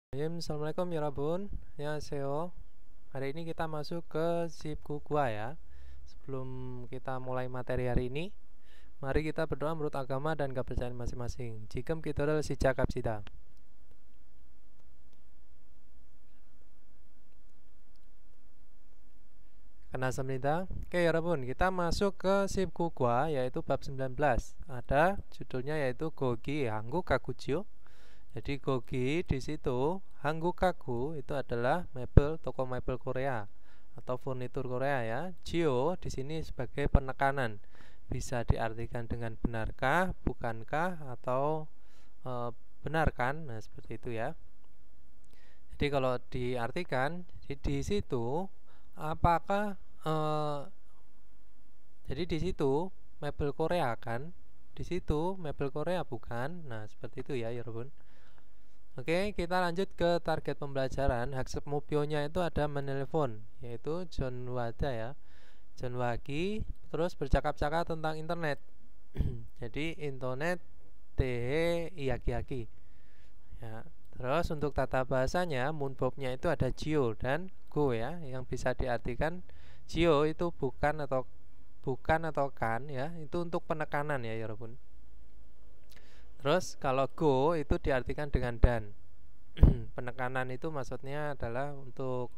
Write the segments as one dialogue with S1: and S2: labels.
S1: Assalamualaikum Yarabun. Annyeonghaseyo. Hari ini kita masuk ke Zipku Gua ya. Sebelum kita mulai materi hari ini, mari kita berdoa menurut agama dan kepercayaan masing-masing. Jikem kita sijak kapsida. Karena semenita. Oke Yarabun, kita masuk ke Zipku Gua yaitu bab 19. Ada judulnya yaitu Gogi Hanggu Kakujo. Jadi Gogi di situ, Hanggukaku itu adalah mebel, toko mebel Korea atau furnitur Korea ya. Jio di sini sebagai penekanan, bisa diartikan dengan benarkah, bukankah, atau benarkan. Nah seperti itu ya. Jadi kalau diartikan di situ, apakah jadi di situ mebel Korea kan? Di situ mebel Korea bukan? Nah seperti itu ya, Yorobun. Oke, kita lanjut ke target pembelajaran. Haksep mupionya itu ada menelpon, yaitu John Wada ya. John Wagi terus bercakap-cakap tentang internet. Jadi internet teh iaki-aki. Ya. Terus untuk tata bahasanya Moonbobnya itu ada Jio dan Go ya, yang bisa diartikan Jio itu bukan atau kan ya, itu untuk penekanan ya Yorobun. Terus kalau go itu diartikan dengan dan. Penekanan itu maksudnya adalah untuk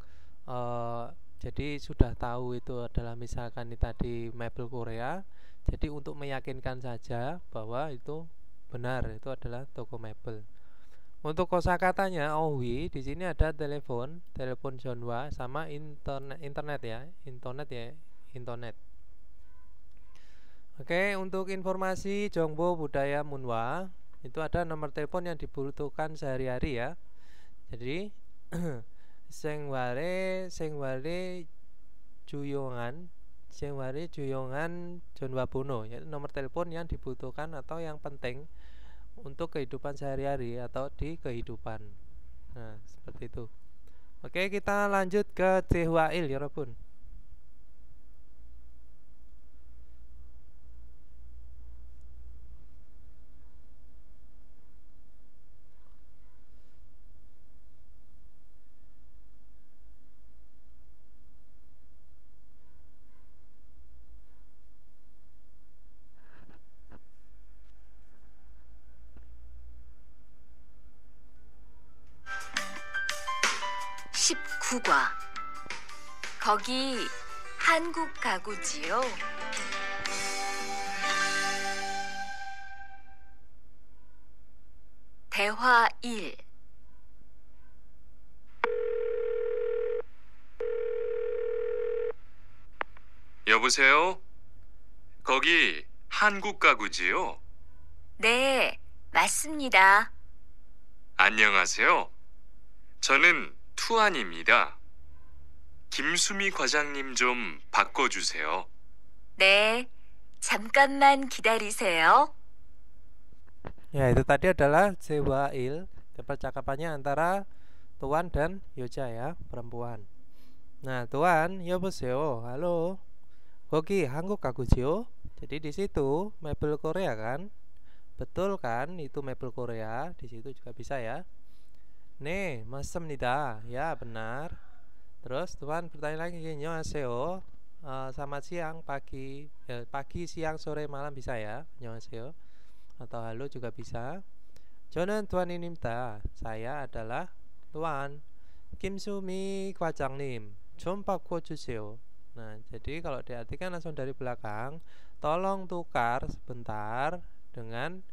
S1: jadi sudah tahu itu adalah misalkan ini tadi mebel Korea. Jadi untuk meyakinkan saja bahwa itu benar, itu adalah toko mebel. Untuk kosakatanya Owi di sini ada telepon Jonwa sama internet ya. Internet. Oke, untuk informasi Jongbo Budaya Munwa itu ada nomor telepon yang dibutuhkan sehari-hari ya. Jadi sengware Juyongan Jonwa Bono, yaitu nomor telepon yang dibutuhkan atau yang penting untuk kehidupan sehari-hari atau di kehidupan. Nah, seperti itu. Oke, kita lanjut ke Cehwail ya, Robun.
S2: 국과 거기 한국 가구지요? 대화 1.
S3: 여보세요? 거기 한국 가구지요?
S2: 네, 맞습니다.
S3: 안녕하세요. 저는 투안입니다. 김수미 과장님 좀 바꿔주세요.
S2: 네, 잠깐만 기다리세요.
S1: Ya, itu tadi adalah Cehwail. Percakapannya antara Tuan dan Yoja ya, perempuan. Nah, Tuan, 여보세요. Halo. Kogi 한국 가구지요? Jadi di situ mebel Korea kan? Betul kan? Itu mebel Korea. Di situ juga bisa ya. 네, 맞습니다. Ya, benar. Terus Tuan bertanya lagi, 안녕하세요. Selamat siang, pagi, pagi, siang, sore, malam bisa ya. 안녕하세요. Atau halo juga bisa. 저는 Tuan입니다. Saya adalah Tuan. 김수미 과장님, 좀 바꿔주세요. Nah, jadi kalau diartikan langsung dari belakang, tolong tukar sebentar dengan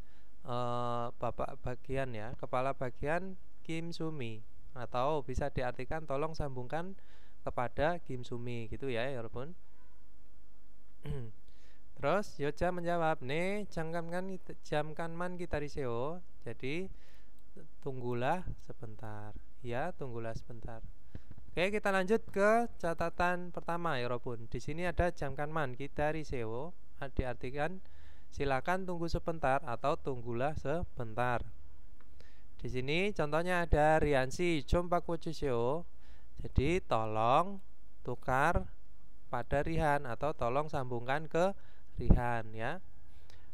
S1: bapak bagian ya, kepala bagian Kim Sumi, atau bisa diartikan tolong sambungkan kepada Kim Sumi gitu ya, Yorobun. Terus Yoja menjawab, "네, 잠깐만 기다리세요." Jadi tunggulah sebentar. Ya, tunggulah sebentar. Oke, kita lanjut ke catatan pertama, Yorobun. Di sini ada 잠깐만 기다리세요. Diartikan silakan tunggu sebentar atau tunggulah sebentar. Di sini contohnya ada Riansi 좀 바꿔주세요. Jadi tolong tukar pada Rihan atau tolong sambungkan ke Rihan ya.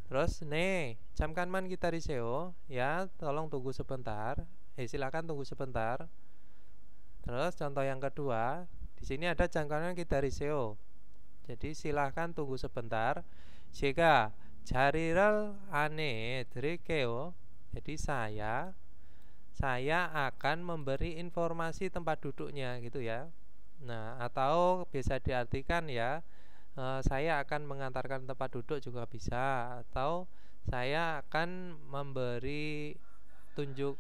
S1: Terus 네 잠깐만 기다리세요 ya, tolong tunggu sebentar. silakan tunggu sebentar. Terus contoh yang kedua, di sini ada jangkauan 기다리세요. Jadi silahkan tunggu sebentar. 제가 자리를 안내해 드릴게요. Jadi saya akan memberi informasi tempat duduknya gitu ya. Nah, atau bisa diartikan ya, saya akan mengantarkan tempat duduk juga bisa, atau saya akan memberi tunjuk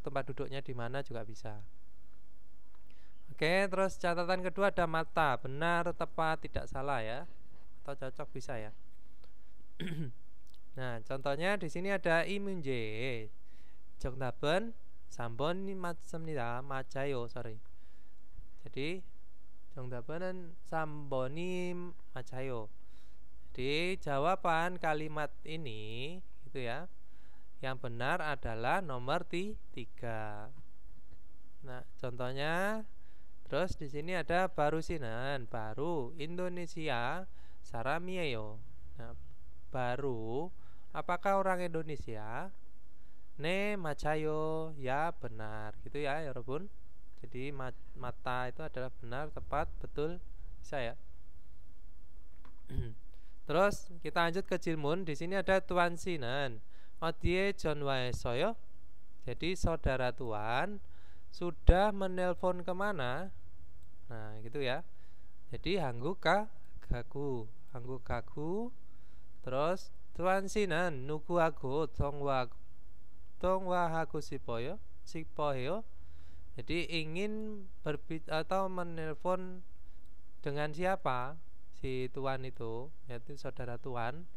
S1: tempat duduknya di mana juga bisa. Oke, terus catatan kedua ada mata, benar, tepat, tidak salah ya, atau cocok bisa ya. Nah, contohnya di sini ada 이 문제 정답은 3번이 맞습니다. 맞아요. Sorry. Jadi 정답은 3번이 맞아요. Jadi jawaban kalimat ini gitu ya, yang benar adalah nomor 3. Nah, contohnya terus di sini ada barusinan, baru Indonesia 사람이에요. Nah, baru apakah orang Indonesia? Ne 맞아요, ya benar gitu ya, 여러분. Jadi mata itu adalah benar, tepat, betul, bisa ya. Terus kita lanjut ke 질문. Di sini ada Tuan Sinan. 어디에 전화했어요? Jadi saudara Tuan sudah menelpon kemana? Nah gitu ya. Jadi 한국 가구. Terus Tuan Sinan 누구하고 통화하고 싶어요? Jadi ingin atau menelpon dengan siapa? Si Tuan itu, yaitu saudara Tuan,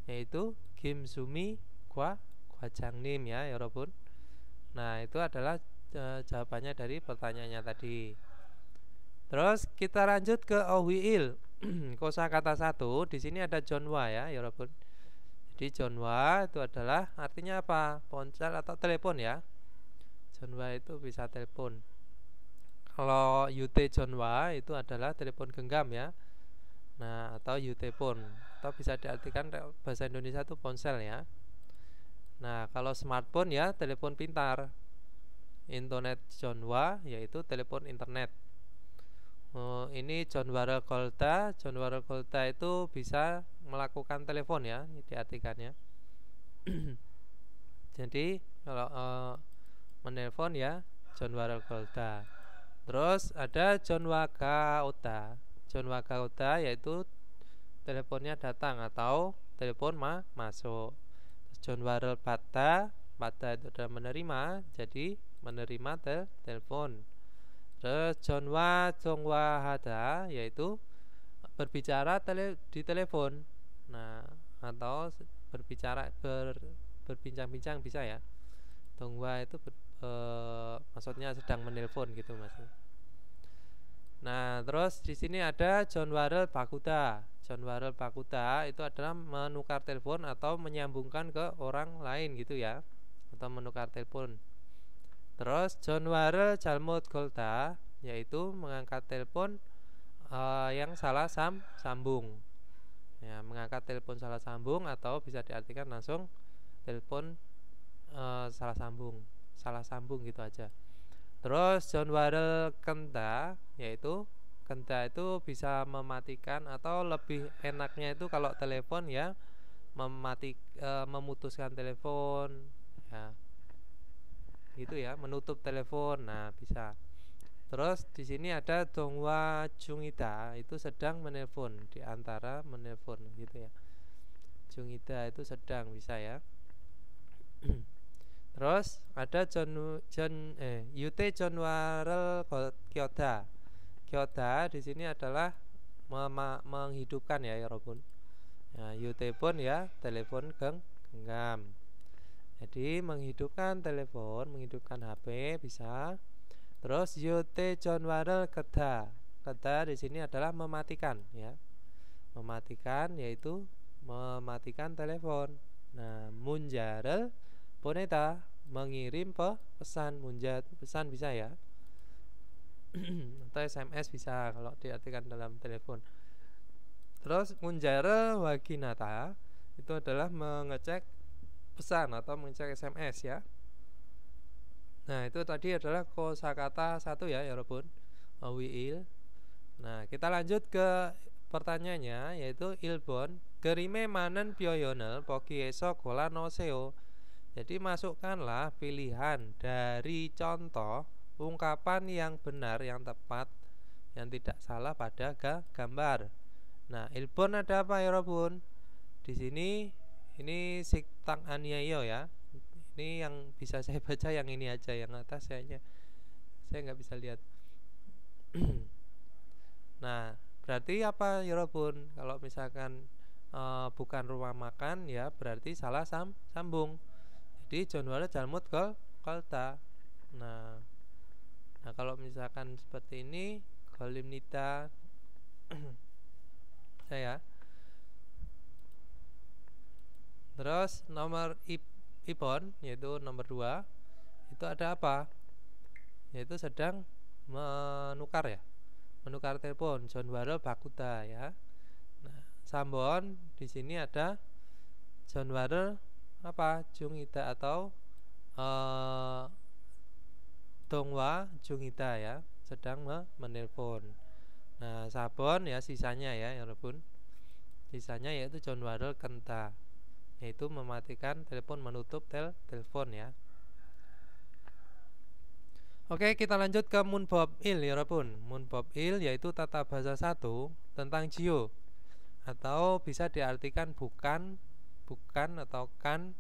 S1: yaitu 김수미 과장님 ya, 여러분. Nah itu adalah jawabannya dari pertanyaannya tadi. Terus kita lanjut ke 어휘일. Kosakata 1. Di sini ada 전화 ya, 여러분. Jadi 전화 itu adalah artinya apa? Ponsel atau telepon ya. 전화 itu bisa telepon. Kalau UT 전화 itu adalah telepon genggam ya. Nah, atau UT-phone, atau bisa diartikan bahasa Indonesia itu ponsel ya. Nah, kalau smartphone ya telepon pintar. Internet 전화 yaitu telepon internet. Ini 전화를 걸다. 전화를 걸다 itu bisa melakukan telepon ya, diartikannya. Jadi kalau menelpon ya 전화를 걸다. Terus ada 전화가 오다. 전화가 오다 yaitu teleponnya datang atau telepon masuk. 전화를 받다 itu adalah menerima, jadi menerima telepon. Terus 통화하다 yaitu berbicara di telepon. Nah, atau berbicara berbincang-bincang bisa ya. 통화 itu maksudnya sedang menelpon gitu maksudnya. Nah, terus di sini ada 전화를 바꾸다. 전화를 바꾸다 itu adalah menukar telepon atau menyambungkan ke orang lain gitu ya, atau menukar telepon. Terus 전화를 잘못 걸다 yaitu mengangkat telepon yang salah sambung. Ya, mengangkat telepon salah sambung atau bisa diartikan langsung telepon salah sambung gitu aja. Terus 전화를 끈다 yaitu 끈다 itu bisa mematikan atau lebih enaknya itu kalau telepon ya memutuskan telepon ya. Gitu ya, menutup telepon. Nah, bisa. Terus di sini ada 통화 중이다 itu sedang menelpon, di antara menelpon gitu ya. 중이다 itu sedang, bisa ya. Terus ada UT 전화를 켜다. 켜다 di sini adalah menghidupkan ya, 여러분. Ya, UT pun ya telepon genggam. Jadi menghidupkan telepon, menghidupkan HP bisa. Terus UT 전화를 끄다. 끄다 di sini adalah mematikan ya. Mematikan yaitu mematikan telepon. Nah, 문자를 보내다 mengirim pesan. 문자 pesan bisa ya. Atau SMS bisa kalau diartikan dalam telepon. Terus 문자를 확인하다 itu adalah mengecek pesan atau mengecek SMS ya. Nah, itu tadi adalah kosakata 1 ya, 여러분. Wiil. Nah, kita lanjut ke pertanyaannya, yaitu 1번. 그림에 많은 표현을 거기에서 골라놓으세요. Jadi masukkanlah pilihan dari contoh ungkapan yang benar, yang tepat, yang tidak salah pada gambar. Nah, 1번 ada apa ya, 여러분? Di sini ini siktang aniayo ya. Ini yang bisa saya baca yang ini aja, yang atas saya nggak bisa lihat. Nah, berarti apa ya, 여러분? Kalau misalkan bukan rumah makan ya berarti salah sambung. Jadi 전화를 잘못 걸다. Nah, kalau misalkan seperti ini 걸립니다. saya. Terus nomor ipon, yaitu nomor 2, itu ada apa? Yaitu sedang menukar ya, menukar telepon. 전화를 바꾸다 ya. Nah, sambon di sini ada 전화를 apa? 중이다 atau 동화 중이다 ya, sedang menelpon. Nah, sabon ya sisanya ya, 여러분. Sisanya yaitu 전화를 끊다, yaitu mematikan telepon, menutup telepon ya. Oke, kita lanjut ke 문법 1 여러분. 문법 1 yaitu tata bahasa 1 tentang jio, atau bisa diartikan bukan atau kan,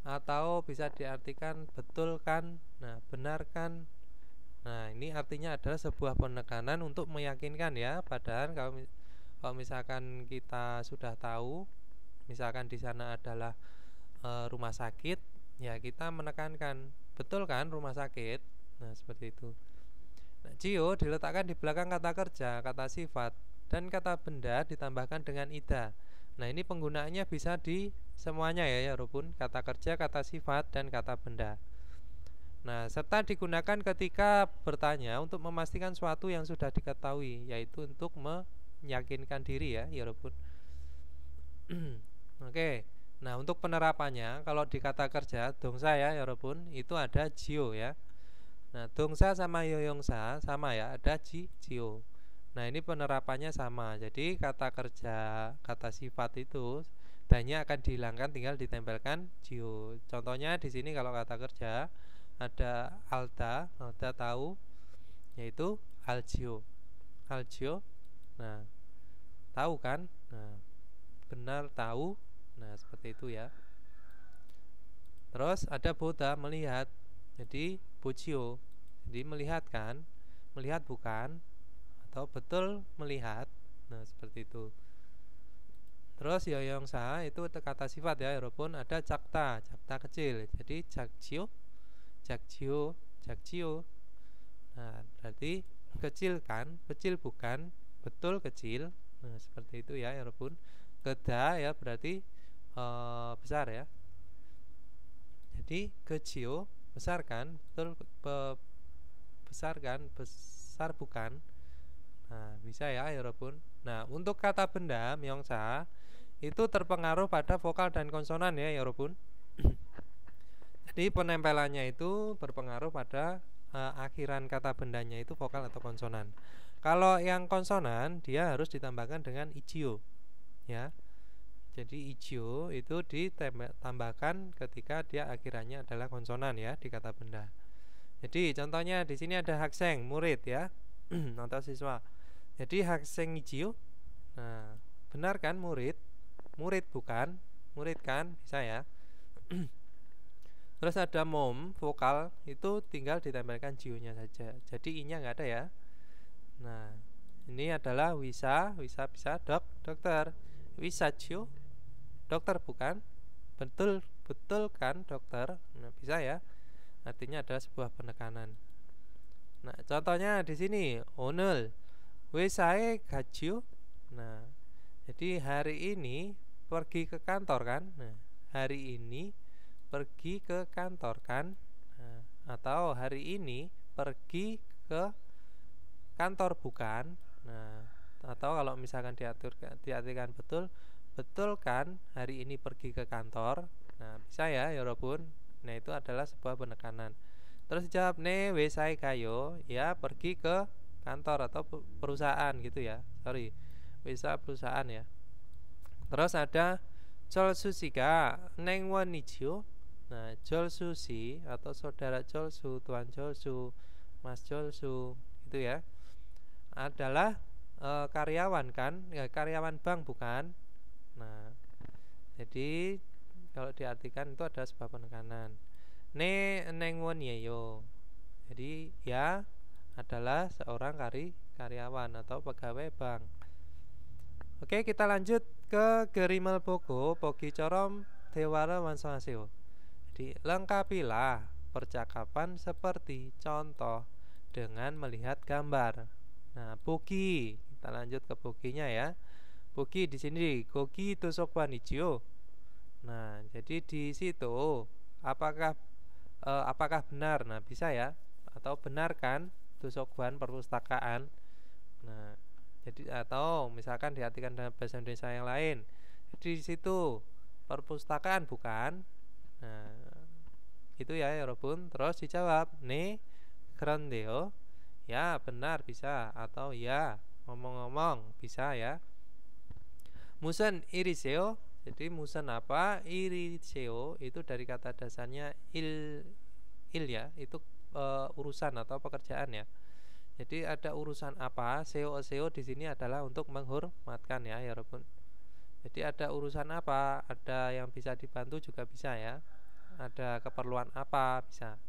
S1: atau bisa diartikan betul kan, nah benar kan. Nah, ini artinya adalah sebuah penekanan untuk meyakinkan ya. Padahal kalau misalkan kita sudah tahu, misalkan di sana adalah rumah sakit, ya kita menekankan betul kan rumah sakit. Nah, seperti itu. Nah, jio diletakkan di belakang kata kerja, kata sifat, dan kata benda ditambahkan dengan ida. Nah, ini penggunaannya bisa di semuanya ya, walaupun kata kerja, kata sifat, dan kata benda. Nah, serta digunakan ketika bertanya untuk memastikan suatu yang sudah diketahui, yaitu untuk meyakinkan diri ya, walaupun. Oke. Nah, untuk penerapannya, kalau di kata kerja dongsa ya, walaupun itu ada jio ya. Nah, dongsa sama yoyongsa sama ya, ada jio. Nah, ini penerapannya sama. Jadi kata kerja, kata sifat itu hanya akan dihilangkan, tinggal ditempelkan jio. Contohnya di sini kalau kata kerja ada alda tahu, yaitu aljio. Nah, tahu kan? Nah, benar tahu. Nah, seperti itu ya. Terus ada boda melihat. Jadi bocio. Jadi melihat kan? Melihat bukan? Atau betul melihat. Nah, seperti itu. Terus yoyongsa itu kata sifat ya, walaupun ada jakta kecil. Jadi jakjio. Nah, berarti kecil kan, kecil bukan, betul kecil. Nah, seperti itu ya, walaupun keda ya berarti besar ya. Jadi kecil besar kan, betul besar kan, besar bukan. Nah, bisa ya, walaupun. Nah, untuk kata benda myongsa itu terpengaruh pada vokal dan konsonan ya, walaupun. Jadi penempelannya itu berpengaruh pada akhiran kata bendanya itu vokal atau konsonan. Kalau yang konsonan dia harus ditambahkan dengan ichio ya. Jadi ichio itu ditambahkan ketika dia akhirannya adalah konsonan ya di kata benda. Jadi contohnya di sini ada hakseng, murid ya. Atau siswa. Jadi hakseng ichio. Nah, benar kan murid? Murid bukan? Murid kan? Bisa ya. Terus ada mom, vokal itu tinggal ditempelkan jio-nya saja. Jadi i-nya enggak ada ya. Nah, ini adalah wisa bisa dokter. Wisa jio, dokter bukan? Betul kan dokter? Nah, bisa ya. Artinya adalah sebuah penekanan. Nah, contohnya di sini 오늘 회사에 갔지요. Nah, jadi hari ini pergi ke kantor kan? Nah, hari ini pergi ke kantor kan? Nah, atau hari ini pergi ke kantor bukan? Nah, atau kalau misalkan diartikan betul kan hari ini pergi ke kantor. Nah, bisa ya, walaupun. Nah, itu adalah sebuah penekanan. Terus dijawab ne wesai kayo, ya pergi ke kantor atau perusahaan gitu ya. Sorry, wesa perusahaan ya. Terus ada Jolsusi가 neng wonichio. Nah, Jolsusi atau saudara Jolsu, Tuan Jolsu, Mas Jolsu itu ya adalah karyawan kan, ya, karyawan bank bukan. Nah, jadi kalau diartikan itu ada sebuah penekanan. Ne neng wonyeyo. Jadi ya adalah seorang karyawan atau pegawai bank. Oke, kita lanjut ke Gerimal Boko Pogi Corom Dewara Wansongaseo. Jadi lengkapilah percakapan seperti contoh dengan melihat gambar. Nah, Pogi, kita lanjut ke Poginya ya. Pogi di sini Gogi Tosokwan Ichio. Nah, jadi di situ apakah benar? Nah, bisa ya. Atau benar kan Tosokwan perpustakaan. Nah, jadi atau misalkan diartikan dalam bahasa Indonesia yang lain. Jadi di situ perpustakaan bukan? Nah, itu ya Yorobun. Terus dijawab ne krendeyo. Ya benar bisa atau ya ngomong-ngomong bisa ya. Musen iriseo. Jadi musen apa? Iriseo itu dari kata dasarnya il ya, itu urusan atau pekerjaan ya. Jadi ada urusan apa? Seo di sini adalah untuk menghormatkan ya, Yorobun. Jadi ada urusan apa? Ada yang bisa dibantu juga bisa ya. Ada keperluan apa bisa.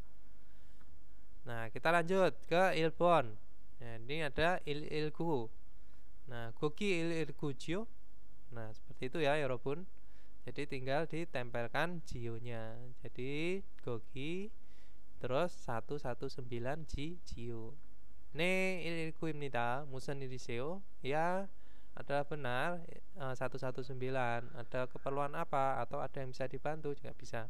S1: Nah, kita lanjut ke ilbon. Nah, ini ada ilgu. Nah, goki ilgujio. Nah, seperti itu ya, Yorobun. Jadi tinggal ditempelkan jio-nya. Jadi goki terus 119 jio. Ne ilkuimnida musen iriseo. Ya adalah benar 119. Ada keperluan apa atau ada yang bisa dibantu juga bisa.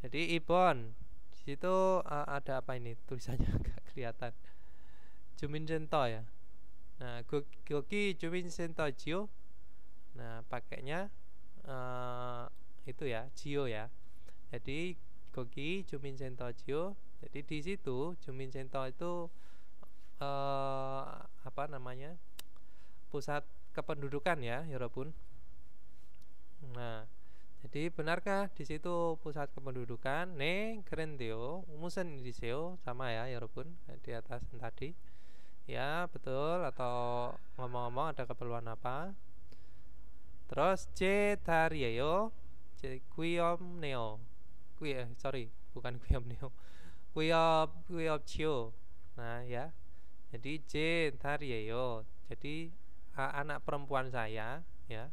S1: Jadi ibon di situ ada apa ini tulisannya agak kelihatan. Jumin Sento ya. Nah, gogi Jumin Sento jio. Nah, pakainya itu ya jio ya. Jadi gogi Jumin Sento jio. Jadi di situ Jumin Sento itu apa namanya, pusat kependudukan ya, Yorobun. Nah, jadi benarkah di situ pusat kependudukan? Ne krendeyo musen iriseo, sama ya, Yorobun, di atas tadi. Ya betul. Atau ngomong-ngomong ada keperluan apa? Terus C tarieyo, C kuiom neo. Sorry, bukan kuiom neo. Kuiop cio. Nah ya. Jadi J tarieyo. Jadi anak perempuan saya ya.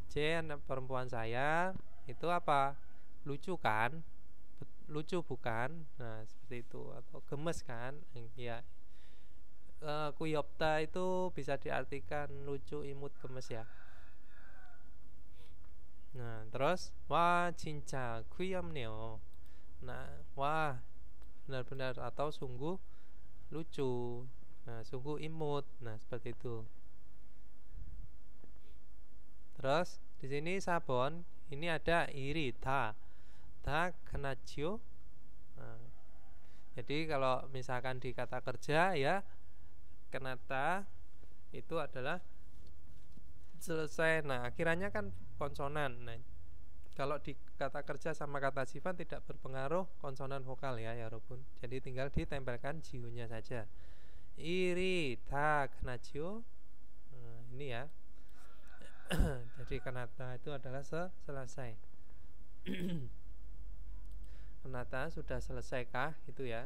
S1: J anak perempuan saya itu apa? Lucu kan? Lucu bukan? Nah, seperti itu. Atau gemes kan? Ya. Kuyopta itu bisa diartikan lucu, imut, gemes ya. Nah, terus wah cinca kuyomneo. Nah, wah benar-benar atau sungguh lucu. Nah, sungguh imut. Nah, seperti itu. Terus di sini sabon ini ada iri ta kenachio. Nah, jadi kalau misalkan di kata kerja ya, kenata itu adalah selesai. Nah, akhirannya kan konsonan. Nah, kalau di kata kerja sama kata sifat tidak berpengaruh konsonan vokal ya, Yorobun. Jadi tinggal ditempelkan jiunya saja. Iri ta kenachio. Nah, ini ya. Jadi kanata itu adalah selesai. Kanata sudah selesaikah itu ya.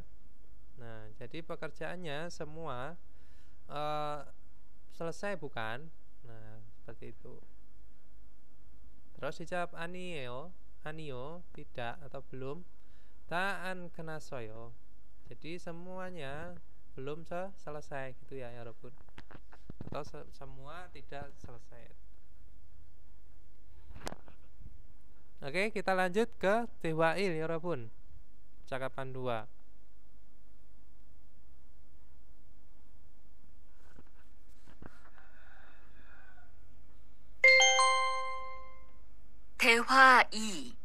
S1: Nah, jadi pekerjaannya semua selesai bukan? Nah, seperti itu. Terus dijawab anio tidak atau belum. Ta'an kenasoyo. Jadi semuanya belum selesai gitu ya, Yorobun. Atau semua tidak selesai. Oke, kita lanjut ke Dewail Yorobun. Cakapan 2.
S2: 대화 2.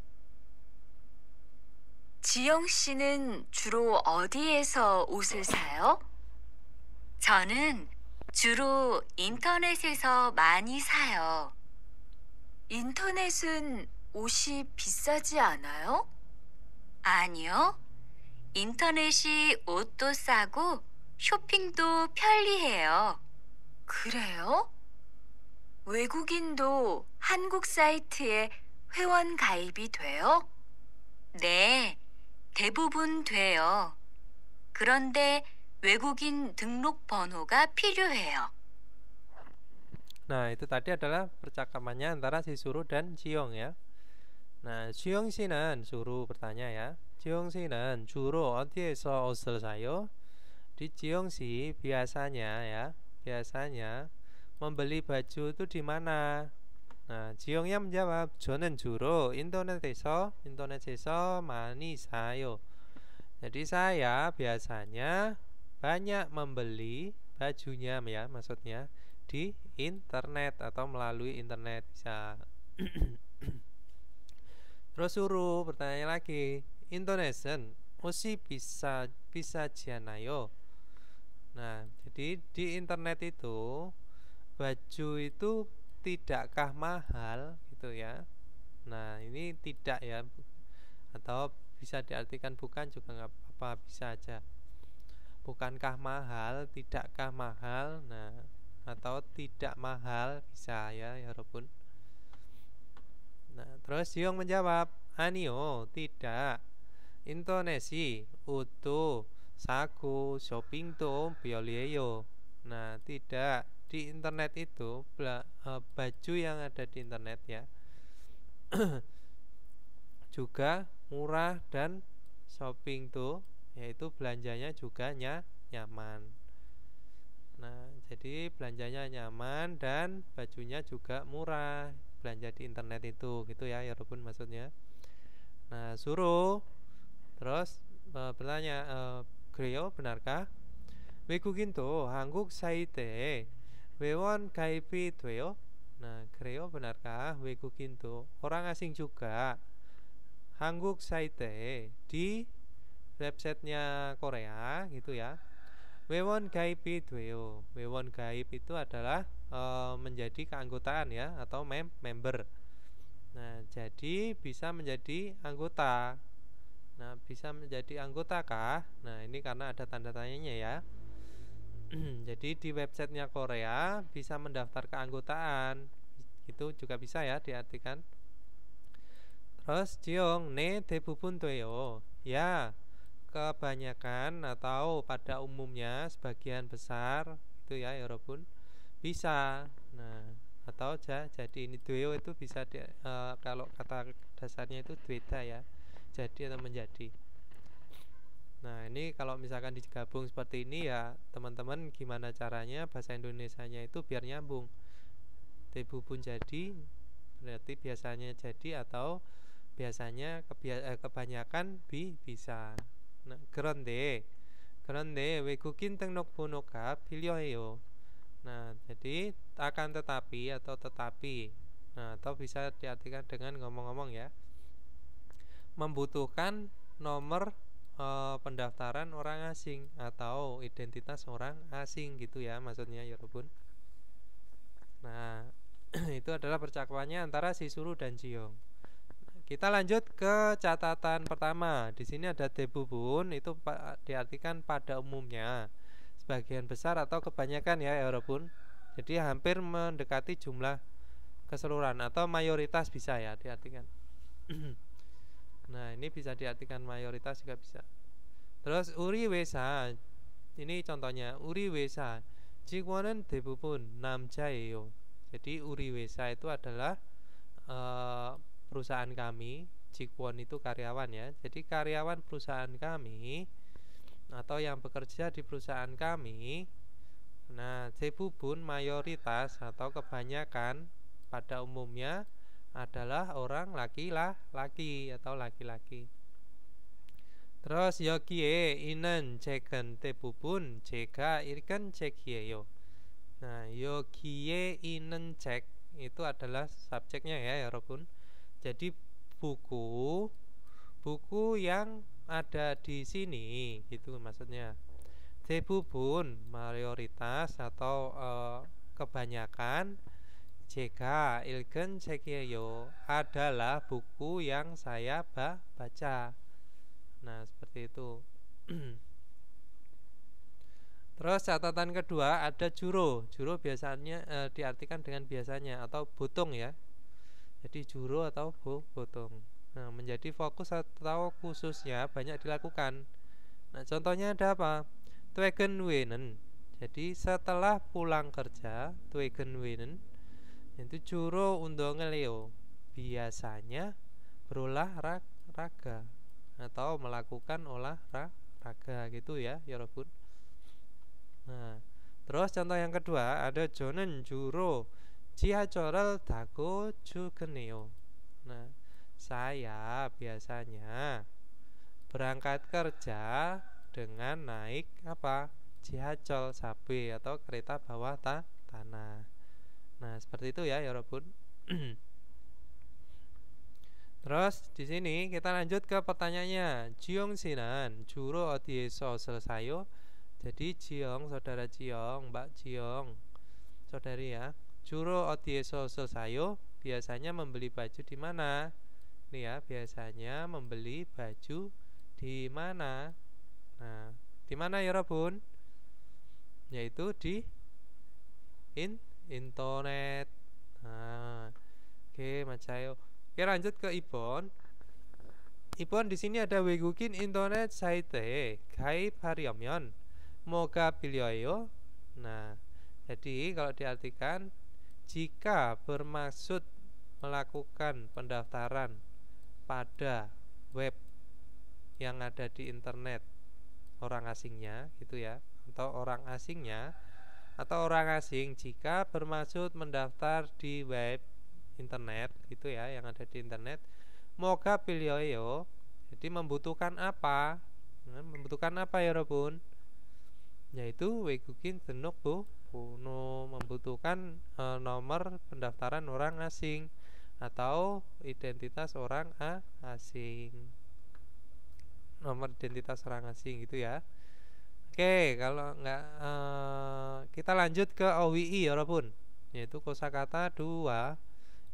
S2: 지영 씨는 주로 어디에서 옷을 사요? 저는 주로 인터넷에서 많이 사요. 인터넷은 옷이 비싸지 않아요? 아니요. 인터넷이 옷도 싸고 쇼핑도 편리해요. 그래요? 외국인도 한국 사이트에 회원 가입이 돼요? 네, 대부분 돼요. 그런데 외국인 등록 번호가 필요해요.
S1: Nah, itu tadi adalah percakapannya antara si Suru dan Jiong ya. Nah, Jiong 씨는 Suru bertanya ya. Jiong 씨는 주로 어디에서 옷을 사요? Di Jiong 씨 biasanya ya, biasanya membeli baju itu di mana? Nah, Jiongnya menjawab, 저는 주로 인터넷에서 많이 사요. Jadi saya biasanya banyak membeli bajunya ya, maksudnya di internet atau melalui internet bisa. Terus Suru bertanya lagi, 인터넷은 옷이 비싸지 않아요? Nah, jadi di internet itu baju itu tidakkah mahal gitu ya. Nah, ini tidak ya, atau bisa diartikan bukan juga nggak apa-apa, bisa aja. Bukankah mahal, tidakkah mahal, nah atau tidak mahal bisa ya, ya Robun. Nah, terus Jiong menjawab, 아니요, tidak. 인터넷이 옷도 사고 쇼핑도 별이에요. Nah, tidak, di internet itu baju yang ada di internet ya juga murah, dan shopping tuh yaitu belanjanya juga nyaman. Nah, jadi belanjanya nyaman dan bajunya juga murah, belanja di internet itu gitu ya, ya Robun maksudnya. Nah, Suruh terus bertanya, 그래요, benarkah? 외국인도 한국 사이트에 회원 가입이 돼요? Nah, 그래요, benarkah? 외국인도 orang asing juga 한국 사이트에 di websitenya Korea gitu ya, 회원 가입이 돼요. 회원 가입 itu adalah menjadi keanggotaan ya, atau member. Nah, jadi bisa menjadi anggota. Nah, bisa menjadi anggota kah? Nah, ini karena ada tanda tanyanya ya. Jadi di websitenya Korea bisa mendaftar keanggotaan, itu juga bisa ya diartikan. Terus Jiong, 네 대부분 돼요. Ya, kebanyakan atau pada umumnya, sebagian besar itu ya, 여러분. Bisa. Nah, atau jadi ini 돼요 itu bisa kalau kata dasarnya itu 되다 ya, jadi atau menjadi. Nah, ini kalau misalkan digabung seperti ini ya, teman-teman gimana caranya bahasa Indonesianya itu biar nyambung. 대부분 jadi berarti biasanya jadi, atau biasanya kebanyakan bisa. Nah, 그런데 외국인 등록번호가 필요해요. Nah, jadi akan tetapi atau tetapi. Nah, atau bisa diartikan dengan ngomong-ngomong ya, membutuhkan nomor pendaftaran orang asing atau identitas orang asing gitu ya maksudnya ya Robun. Nah, itu adalah percakapannya antara si Suru dan Jiong. Kita lanjut ke catatan pertama. Di sini ada 대부분, itu diartikan pada umumnya, sebagian besar atau kebanyakan ya Robun. Jadi hampir mendekati jumlah keseluruhan atau mayoritas bisa ya diartikan. Nah, ini bisa diartikan mayoritas juga bisa. Terus 우리 회사, ini contohnya 우리 회사 직원은 대부분 남자예요. Jadi 우리 회사 itu adalah perusahaan kami. 직원 itu karyawan ya. Jadi karyawan perusahaan kami atau yang bekerja di perusahaan kami. Nah, 대부분 mayoritas atau kebanyakan pada umumnya adalah orang laki-laki atau laki-laki. Terus 여기에 있는 책은 대부분 제가 읽은 책이에요. Nah, 여기에 있는 책 itu adalah subjeknya ya, 여러분. Jadi buku yang ada di sini gitu maksudnya. Debubun mayoritas atau kebanyakan jika ilgen 책이에요 adalah buku yang saya baca. Nah, seperti itu. Terus catatan kedua ada juro. Juro biasanya diartikan dengan biasanya atau butung ya. Jadi juro atau butung. Nah, menjadi fokus atau khususnya banyak dilakukan. Nah, contohnya ada apa? 퇴근후에는. Jadi setelah pulang kerja, 퇴근후에는 itu juro 운동을 해요. Biasanya berolahraga atau melakukan olahraga gitu ya, 여러분. Nah, terus contoh yang kedua ada 저는 주로 지하철을 타고 출근해요. Nah, saya biasanya berangkat kerja dengan naik apa? 지하철 sabe atau kereta bawah tanah. Nah, seperti itu ya, 여러분. Terus di sini kita lanjut ke pertanyaannya. 지영 씨는 주로 어디에서 사요? Jadi Jiong, saudara Jiong, Mbak Jiong, saudari ya. 주로 어디에서 사요? Biasanya membeli baju di mana? Nih ya, biasanya membeli baju di mana? Nah, di mana ya, 여러분? Yaitu di internet. Nah, oke, 맞아요. Oke, lanjut ke Ibon. Ibon di sini ada 외국인 인터넷 사이트에 가입하려면 뭐가 필요해요? Nah, jadi kalau diartikan jika bermaksud melakukan pendaftaran pada web yang ada di internet orang asingnya gitu ya, atau orang asingnya atau orang asing jika bermaksud mendaftar di web internet gitu ya yang ada di internet, 뭐가 필요해요? Jadi membutuhkan apa? Membutuhkan apa ya, 여러분? Yaitu 외국인 등록번호, membutuhkan nomor pendaftaran orang asing atau identitas orang asing. Nomor identitas orang asing gitu ya. Oke, kalau enggak kita lanjut ke OWI ya, 여러분. Yaitu kosakata 2.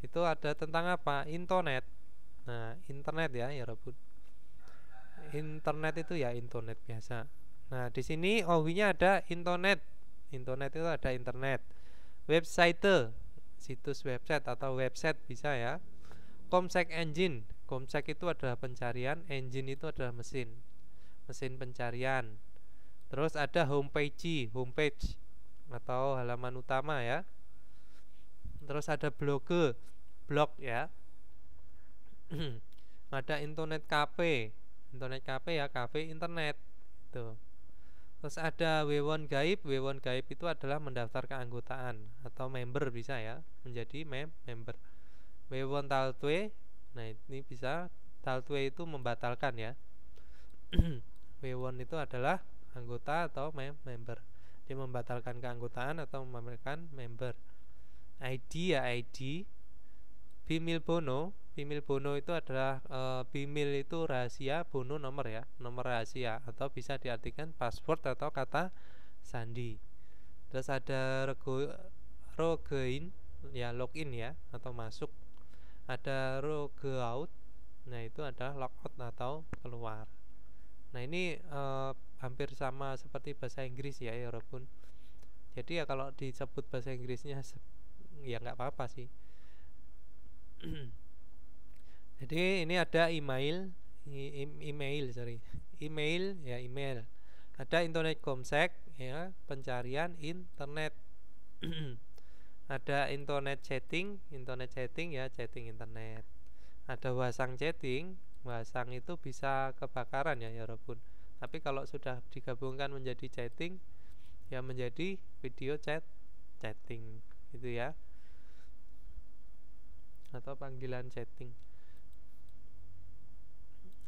S1: Itu ada tentang apa? Internet. Nah, internet ya, 여러분. Internet itu ya internet biasa. Nah, di sini OWI-nya ada internet. Internet itu ada internet. Website, situs website atau website bisa ya. Komsek engine. Komsek itu adalah pencarian, engine itu adalah mesin pencarian. Terus ada homepage atau halaman utama ya. Terus ada blog ya. Ada internet cafe ya, cafe internet tuh. Terus ada wewon gaib itu adalah mendaftar keanggotaan atau member bisa ya, menjadi member. Wewon taltwe, nah ini bisa, taltwe itu membatalkan ya. Wewon itu adalah anggota atau member, dia membatalkan keanggotaan atau memberikan member. ID ya, ID. Bimilbono itu adalah bimil itu rahasia, bono nomor ya, nomor rahasia atau bisa diartikan password atau kata sandi. Terus ada rogein ya, login ya atau masuk. Ada rogeout, nah itu adalah logout atau keluar. Nah ini hampir sama seperti bahasa Inggris ya, 여러분. Jadi ya kalau disebut bahasa Inggrisnya ya nggak apa-apa sih. Jadi ini ada email ya, email. Ada internet komsek ya, pencarian internet. Ada internet chatting ya, chatting internet. Ada wasang chatting, wasang itu bisa kebakaran ya, 여러분. Tapi kalau sudah digabungkan menjadi chatting ya menjadi video chatting gitu ya, atau panggilan chatting.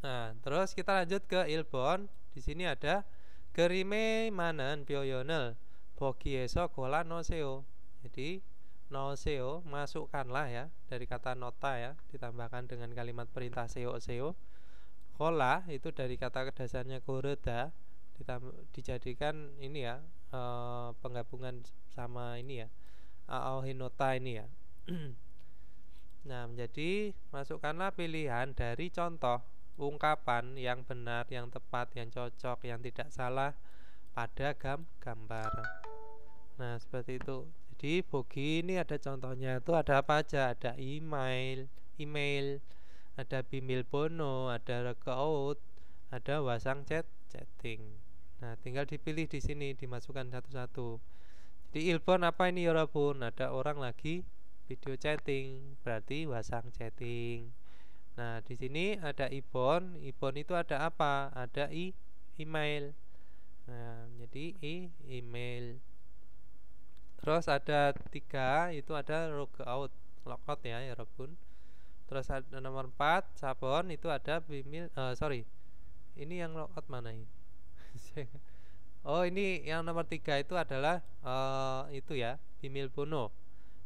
S1: Nah, terus kita lanjut ke Ilbon. Di sini ada 그림에 많은 표현을 보기에서 골라 넣으세요. Jadi 넣으세요, masukkanlah ya, dari kata nota ya, ditambahkan dengan kalimat perintah seo. Kola itu dari kata dasarnya koreda dijadikan ini ya, penggabungan sama ini ya, aohinota ini ya. Nah, menjadi masukkanlah pilihan dari contoh ungkapan yang benar, yang tepat, yang cocok, yang tidak salah pada gambar. Nah, seperti itu. Jadi Bogi ini ada contohnya itu ada apa aja? Ada email, ada Bimil Bono, ada Rekeout, ada Wasang chatting. Nah, tinggal dipilih di sini, dimasukkan satu-satu. Di Ilbon apa ini ya Rabun? Ada orang lagi video chatting, berarti Wasang chatting. Nah, di sini ada Ibon itu ada apa? Ada email. Nah, jadi email. Terus ada 3 itu ada logout ya Rabun. Terus ada nomor 4 Sabon itu ada Bimil, ini yang logout mana ini? Oh, ini yang nomor 3 itu adalah itu ya, Bimil Bono,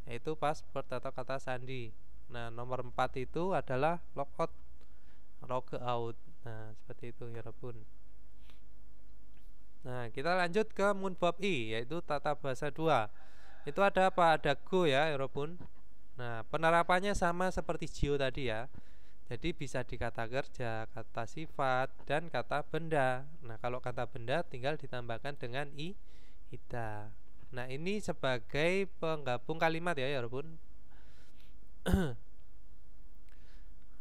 S1: yaitu password atau kata sandi. Nah, nomor 4 itu adalah logout. Nah, seperti itu ya Rabun. Nah, kita lanjut ke Munbab I, yaitu tata bahasa 2. Itu ada apa? Ada go ya Rabun. Nah, penerapannya sama seperti Jio tadi ya. Jadi bisa di kata kerja, kata sifat, dan kata benda. Nah, kalau kata benda tinggal ditambahkan dengan ida. Nah, ini sebagai penggabung kalimat ya Rabun.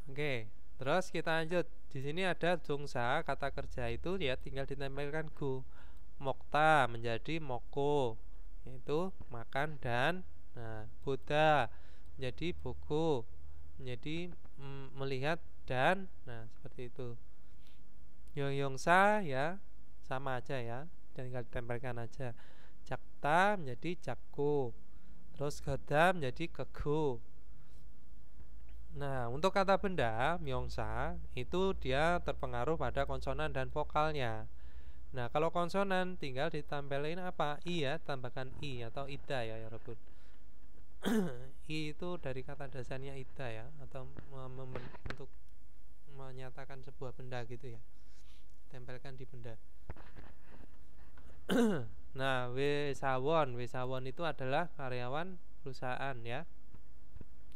S1: Oke, terus kita lanjut. Di sini ada jongsa, kata kerja itu ya tinggal ditempelkan go. Mokta menjadi moko, yaitu makan dan. Nah, boda menjadi boko, menjadi melihat dan. Nah, seperti itu. Yongsa ya sama aja ya, tinggal ditempelkan aja. Jakta menjadi jakko. Terus gada menjadi kego. Nah, untuk kata benda myongsa itu dia terpengaruh pada konsonan dan vokalnya. Nah, kalau konsonan tinggal ditempelin apa? I ya, tambahkan i atau ida ya Rabun. I itu dari kata dasarnya ida ya, atau untuk menyatakan sebuah benda gitu ya. Tempelkan di benda. Nah, wesawon itu adalah karyawan perusahaan ya.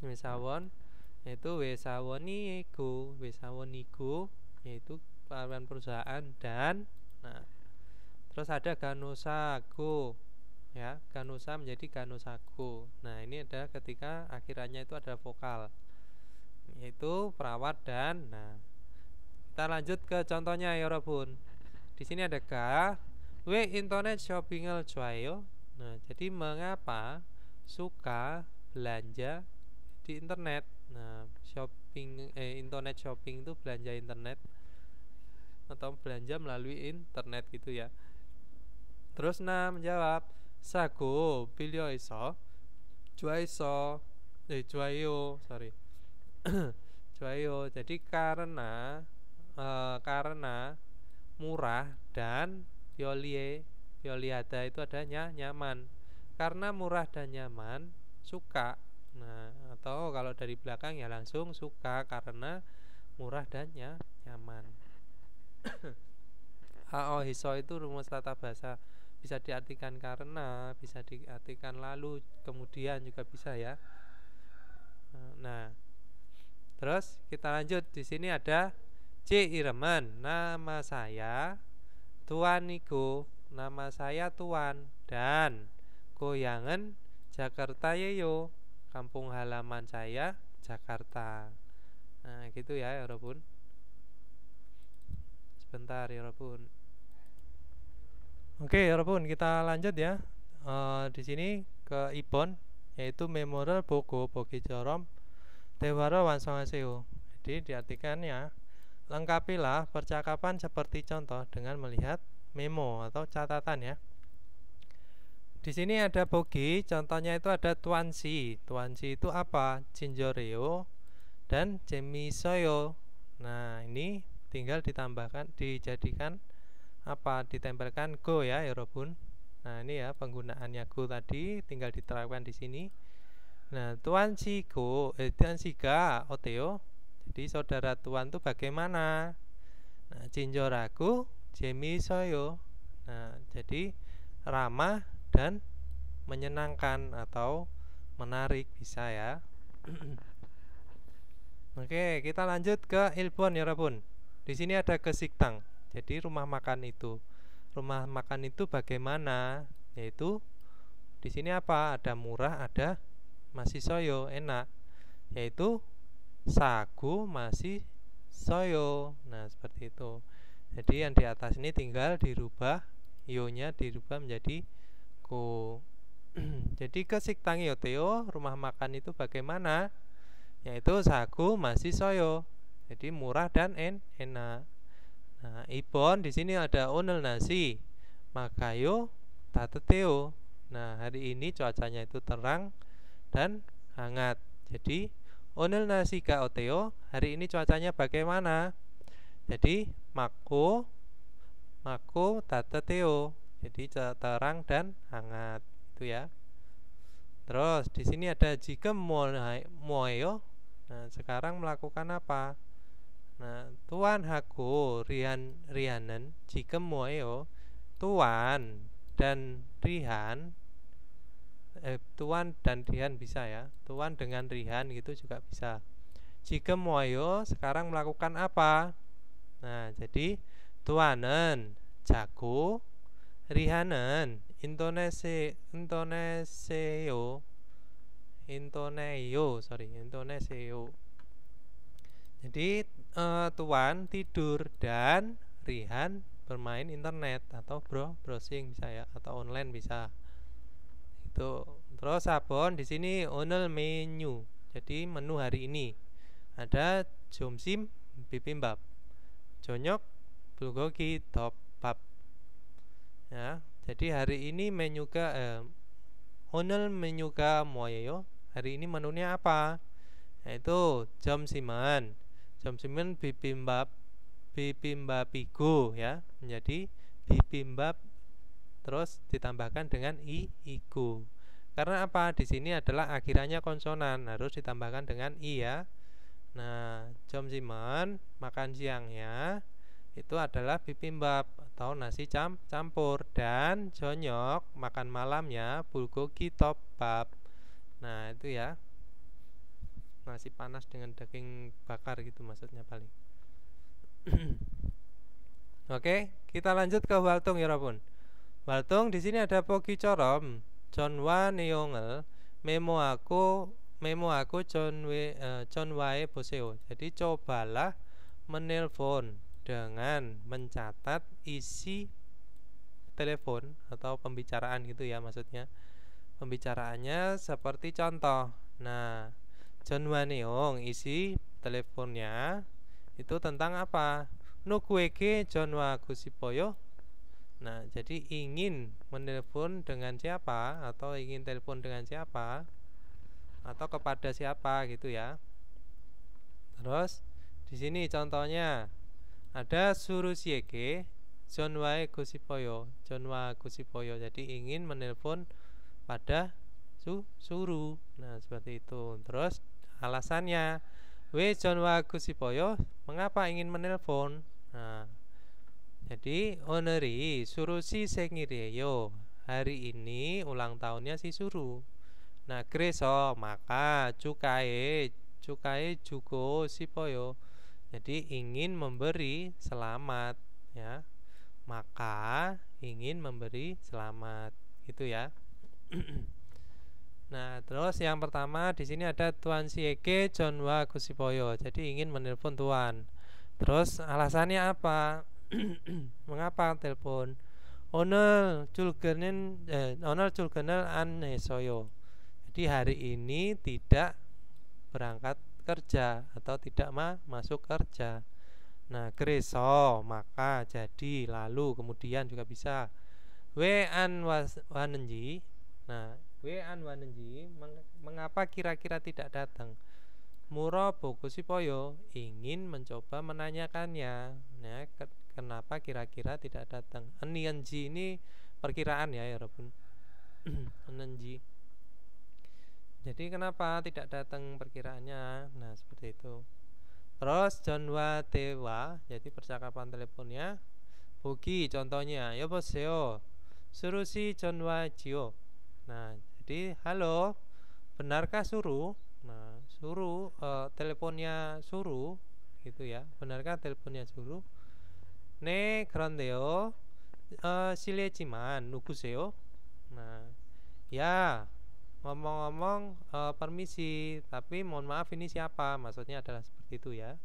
S1: Wesawon yaitu wesawonigo yaitu karyawan perusahaan dan. Nah, terus ada ganosago ya, ganosa menjadi ganosago. Nah, ini ada ketika akhirannya itu ada vokal, yaitu perawat dan. Nah, kita lanjut ke contohnya ya Rabun. Di sini ada ga we internet shoppingel joayo. Nah, jadi mengapa suka belanja di internet. Nah, internet shopping itu belanja internet atau belanja melalui internet gitu ya. Terus menjawab sago pilio iso juaiso juayo juayo. Jadi karena murah dan pioliada itu adanya nyaman. Karena murah dan nyaman suka. Nah, atau kalau dari belakang ya langsung suka karena murah dan nyaman. Hiso itu rumus tata bahasa, bisa diartikan karena, bisa diartikan lalu, kemudian juga bisa ya. Nah, terus kita lanjut. Di sini ada C Ireman, nama saya Tuan Niko, nama saya Tuan, dan goyangan Jakarta Yeyo, kampung halaman saya Jakarta. Nah, gitu ya Rabun. Sebentar ya Rabun. Oke ya Rabun, kita lanjut ya. Di sini ke Ibon, yaitu memorial Bogo Bogi Jorom Dewara Wansongaseo. Jadi diartikannya, lengkapilah percakapan seperti contoh dengan melihat memo atau catatan ya. Di sini ada Bogi, contohnya itu ada Tuansi. Tuansi itu apa? Jinjoreo dan Jemisoyo. Nah, ini tinggal ditambahkan, dijadikan apa? Ditempelkan go ya, Robun. Nah, ini ya penggunaannya go tadi tinggal diterapkan di sini. Nah, Tuansi go, Tuansi ga Oteo. Jadi saudara Tuan itu bagaimana? Nah, 친절하고 재미있어요. Nah, jadi ramah dan menyenangkan atau menarik bisa ya. Oke, kita lanjut ke Ilbon ya, Rabun. Di sini ada kesiktan. Jadi rumah makan itu. Rumah makan itu bagaimana? Yaitu di sini apa? Ada murah, ada masih soyo, enak. Yaitu sagu masih soyo. Nah, seperti itu. Jadi yang di atas ini tinggal dirubah, yo-nya dirubah menjadi ko. Jadi kesiktangi Teo, rumah makan itu bagaimana? Yaitu sagu masih soyo. Jadi murah dan enak. Nah, Ibon di sini ada onel nasi, makayo tateteo. Nah, hari ini cuacanya itu terang dan hangat. Jadi onel nasi ka oteo, hari ini cuacanya bagaimana? Jadi mako tateteo. Jadi terang dan hangat itu ya. Terus di sini ada jika moyo. Nah, sekarang melakukan apa? Nah, tuan haku rihanan jika moyo. Tuan dan rihan tuan dan rihan bisa ya. Tuan dengan rihan gitu juga bisa. Jika moyo sekarang melakukan apa? Nah, jadi tuanen jago, rihanen intoneseo. Jadi tuan tidur dan rihan bermain internet atau browsing bisa ya, atau online bisa. Itu. Terus sabon di sini onel menu. Jadi menu hari ini ada jomsim bibimbap, jonyok bulgogi top-up. Ya, jadi hari ini menyuka 오늘 메뉴가 뭐예요? Hari ini menunya apa? Yaitu 점심은 bibimbap이고 ya, menjadi bibimbap terus ditambahkan dengan iku. Karena apa? Di sini adalah akhirannya konsonan, harus ditambahkan dengan i ya. Nah, 점심은 makan siangnya itu adalah bibimbap atau nasi campur, dan jonyok makan malamnya bulgogi top-up. Nah, itu ya. Nasi panas dengan daging bakar gitu maksudnya paling. Oke, kita lanjut ke Waltung ya, Rabun. Waltung di sini ada pogi corom, Jonwa neongel, memo aku Jonwae boseo. Jadi cobalah menelpon dengan mencatat isi telepon atau pembicaraan gitu ya, maksudnya pembicaraannya seperti contoh. Nah, Jonwaneong isi teleponnya itu tentang apa? Nukueke Jonwa Gusipoyo. Nah, jadi ingin menelpon dengan siapa atau ingin telepon dengan siapa atau kepada siapa gitu ya. Terus di sini contohnya ada surusieke Jonwa Gusipoyo. Jadi ingin menelpon pada suruh. Nah, seperti itu. Terus alasannya we Jonwa Gusipoyo, mengapa ingin menelpon? Nah, jadi oneri surusi 생일이에요. Hari ini ulang tahunnya si suruh. Nah, 그래서 maka cukai jugo sipoyo. Jadi ingin memberi selamat ya. Maka ingin memberi selamat gitu ya. Nah, terus yang pertama di sini ada Tuan Sieke Jonwa Gusipoyo. Jadi ingin menelpon tuan. Terus alasannya apa? Mengapa telepon? 오늘 출근을 안 했어요. Jadi hari ini tidak berangkat kerja atau tidak masuk kerja. Nah, 그래서 maka, jadi, lalu, kemudian juga bisa. 왜 안 왔는지. Nah, 왜 안 왔는지 mengapa kira-kira tidak datang. 물어보고 싶어요. Ingin mencoba menanyakannya. Nah, kenapa kira-kira tidak datang. Annianji ini perkiraan ya, Rabun. Annianji. Jadi kenapa tidak datang perkiraannya? Nah, seperti itu. Terus 전화 대화, jadi percakapan teleponnya. 보기 contohnya, 여보세요. 수루시 전화지요. Nah, jadi halo, benarkah Suru? Nah, Suru teleponnya Suru gitu ya. Benarkah teleponnya Suru? 네, 그런데요. 실례지만 누구세요? Nah, ya, ngomong-ngomong permisi, tapi mohon maaf ini siapa? Maksudnya adalah seperti itu ya.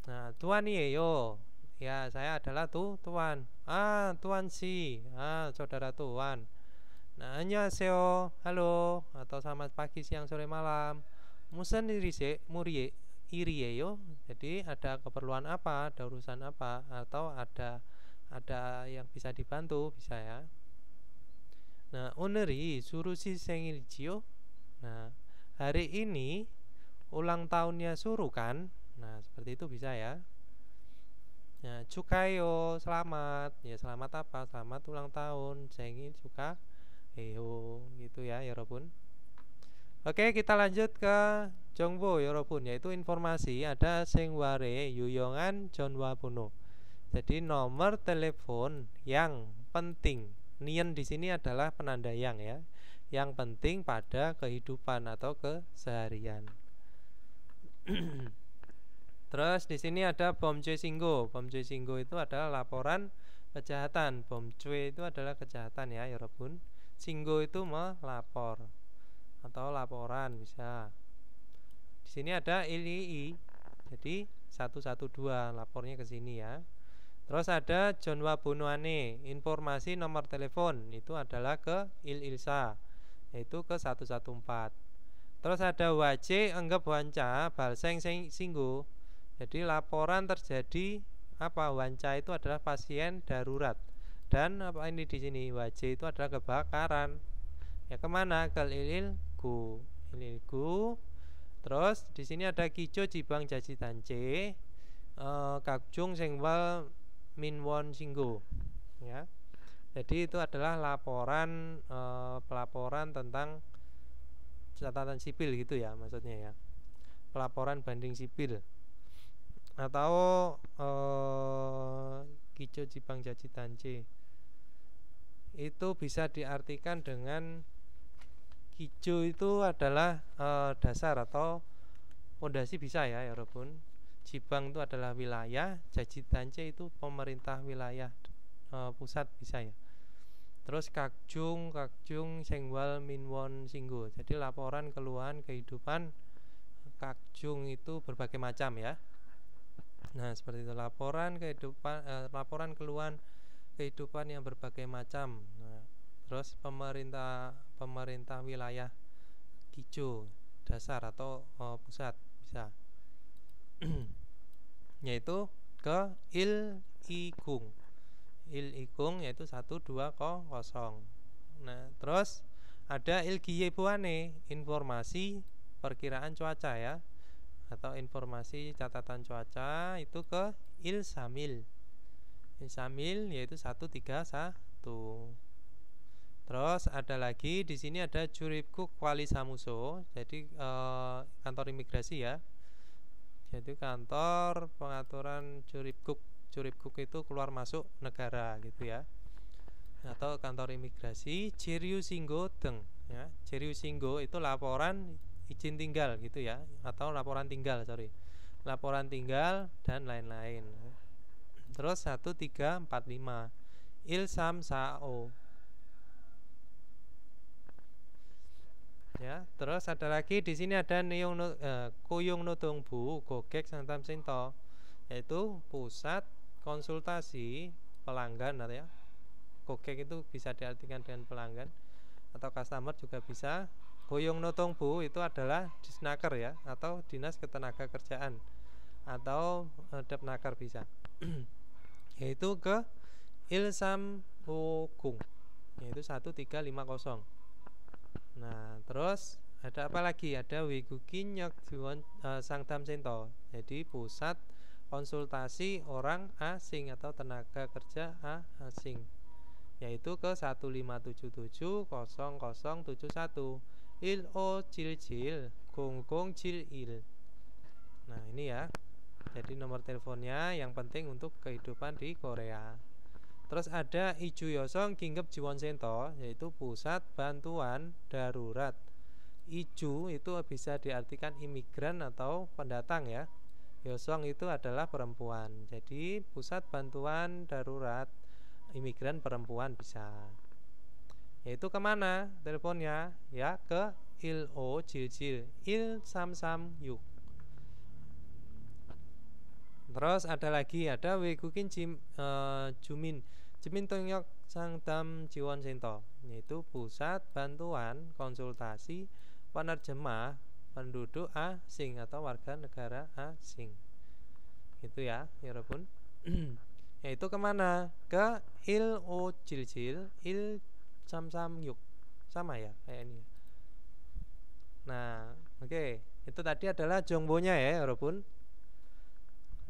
S1: Nah, tuan이에요. Ya, saya adalah tuan. Tuan si. Saudara tuan. Nah, 안녕하세요. Halo atau selamat pagi, siang, sore, malam. 무슨 일이에요? Jadi ada keperluan apa, ada urusan apa, atau ada yang bisa dibantu, bisa ya. Nah, 오늘이 수루시 생일이지요? Nah, hari ini ulang tahunnya Suru kan? Nah, seperti itu bisa ya. Nah, 축하해요, selamat. Ya, selamat apa? Selamat ulang tahun. 생일 축하해요. Gitu ya, 여러분. Oke, kita lanjut ke 정보 여러분, yaitu informasi. Ada 생활의 유용한 전화번호. Jadi nomor telepon yang penting. Nian di sini adalah penanda yang ya, yang penting pada kehidupan atau keseharian. Terus di sini ada 범죄 신고. 범죄 신고 itu adalah laporan kejahatan. 범죄 itu adalah kejahatan ya, 여러분. 신고 itu melapor atau laporan bisa. Di sini ada ILI. Jadi 112 lapornya ke sini ya. Terus ada 전화번호안에 informasi nomor telepon, itu adalah ke ILILSA, yaitu ke 114. Terus ada wajib anggap wanca balseng singgu. Jadi laporan terjadi apa, wanca itu adalah pasien darurat. Dan apa ini di sini wajib itu adalah kebakaran. Ya kemana? Ke ILILGU. Terus di sini ada kijo jibang jaji tance kakjung sengwal minwon singgo ya. Jadi itu adalah laporan pelaporan tentang catatan sipil gitu ya, maksudnya ya, pelaporan banding sipil atau kijo jibang jaji tance itu bisa diartikan dengan kijo itu adalah dasar atau fondasi bisa ya, yarabbun. Jibang itu adalah wilayah, jaji tance itu pemerintah wilayah pusat bisa ya. Terus kakjung sengwal minwon singgo. Jadi laporan keluhan kehidupan kakjung itu berbagai macam ya. Nah, seperti itu laporan kehidupan laporan keluhan kehidupan yang berbagai macam. Nah, terus pemerintah wilayah kijo dasar atau pusat bisa. Yaitu ke il-igung yaitu 120. Nah, terus ada ilgiyebuane, informasi perkiraan cuaca ya, atau informasi catatan cuaca itu ke ilsamil yaitu 131. Terus ada lagi di sini ada juribkuk wali samuso, jadi kantor imigrasi ya. Jadi kantor pengaturan juribkuk itu keluar masuk negara gitu ya, atau kantor imigrasi. Jiriu singgo deng ya. Jiriu singgo itu laporan izin tinggal gitu ya, atau laporan tinggal laporan tinggal dan lain-lain. Terus 1345 ilsam sao ya. Terus ada lagi di sini ada koyong nodongbu gogek santam sinto, yaitu pusat konsultasi pelanggan ya. Gogek itu bisa diartikan dengan pelanggan atau customer juga bisa. Koyong nodongbu itu adalah disnaker ya, atau dinas ketenaga kerjaan atau depnaker bisa. Yaitu ke ilsam ogung yaitu 1350. Nah, terus ada apa lagi? Ada wigukinyok sangdam sento, jadi pusat konsultasi orang asing atau tenaga kerja asing, yaitu ke 15770071 il o jil gong jil il. Nah, ini ya. Jadi nomor teleponnya yang penting untuk kehidupan di Korea. Terus ada Iju Yosong Kinggep Jiwon Sento, yaitu pusat bantuan darurat. Iju itu bisa diartikan imigran atau pendatang ya. Yosong itu adalah perempuan. Jadi pusat bantuan darurat imigran perempuan bisa. Yaitu kemana teleponnya? Ya ke Il-o Jil-jil Il Sam-sam Yuk. Terus ada lagi, ada Wegukin Jimin Tongyok Sangdam Jiwon Sento, yaitu pusat bantuan konsultasi penerjemah penduduk asing atau warga negara asing. Itu ya, walaupun yaitu kemana? Ke Il-o Jil-jil Il Sam-sam Yuk. Sama ya kayak ini. Nah, oke. Itu tadi adalah jongbonya ya, walaupun.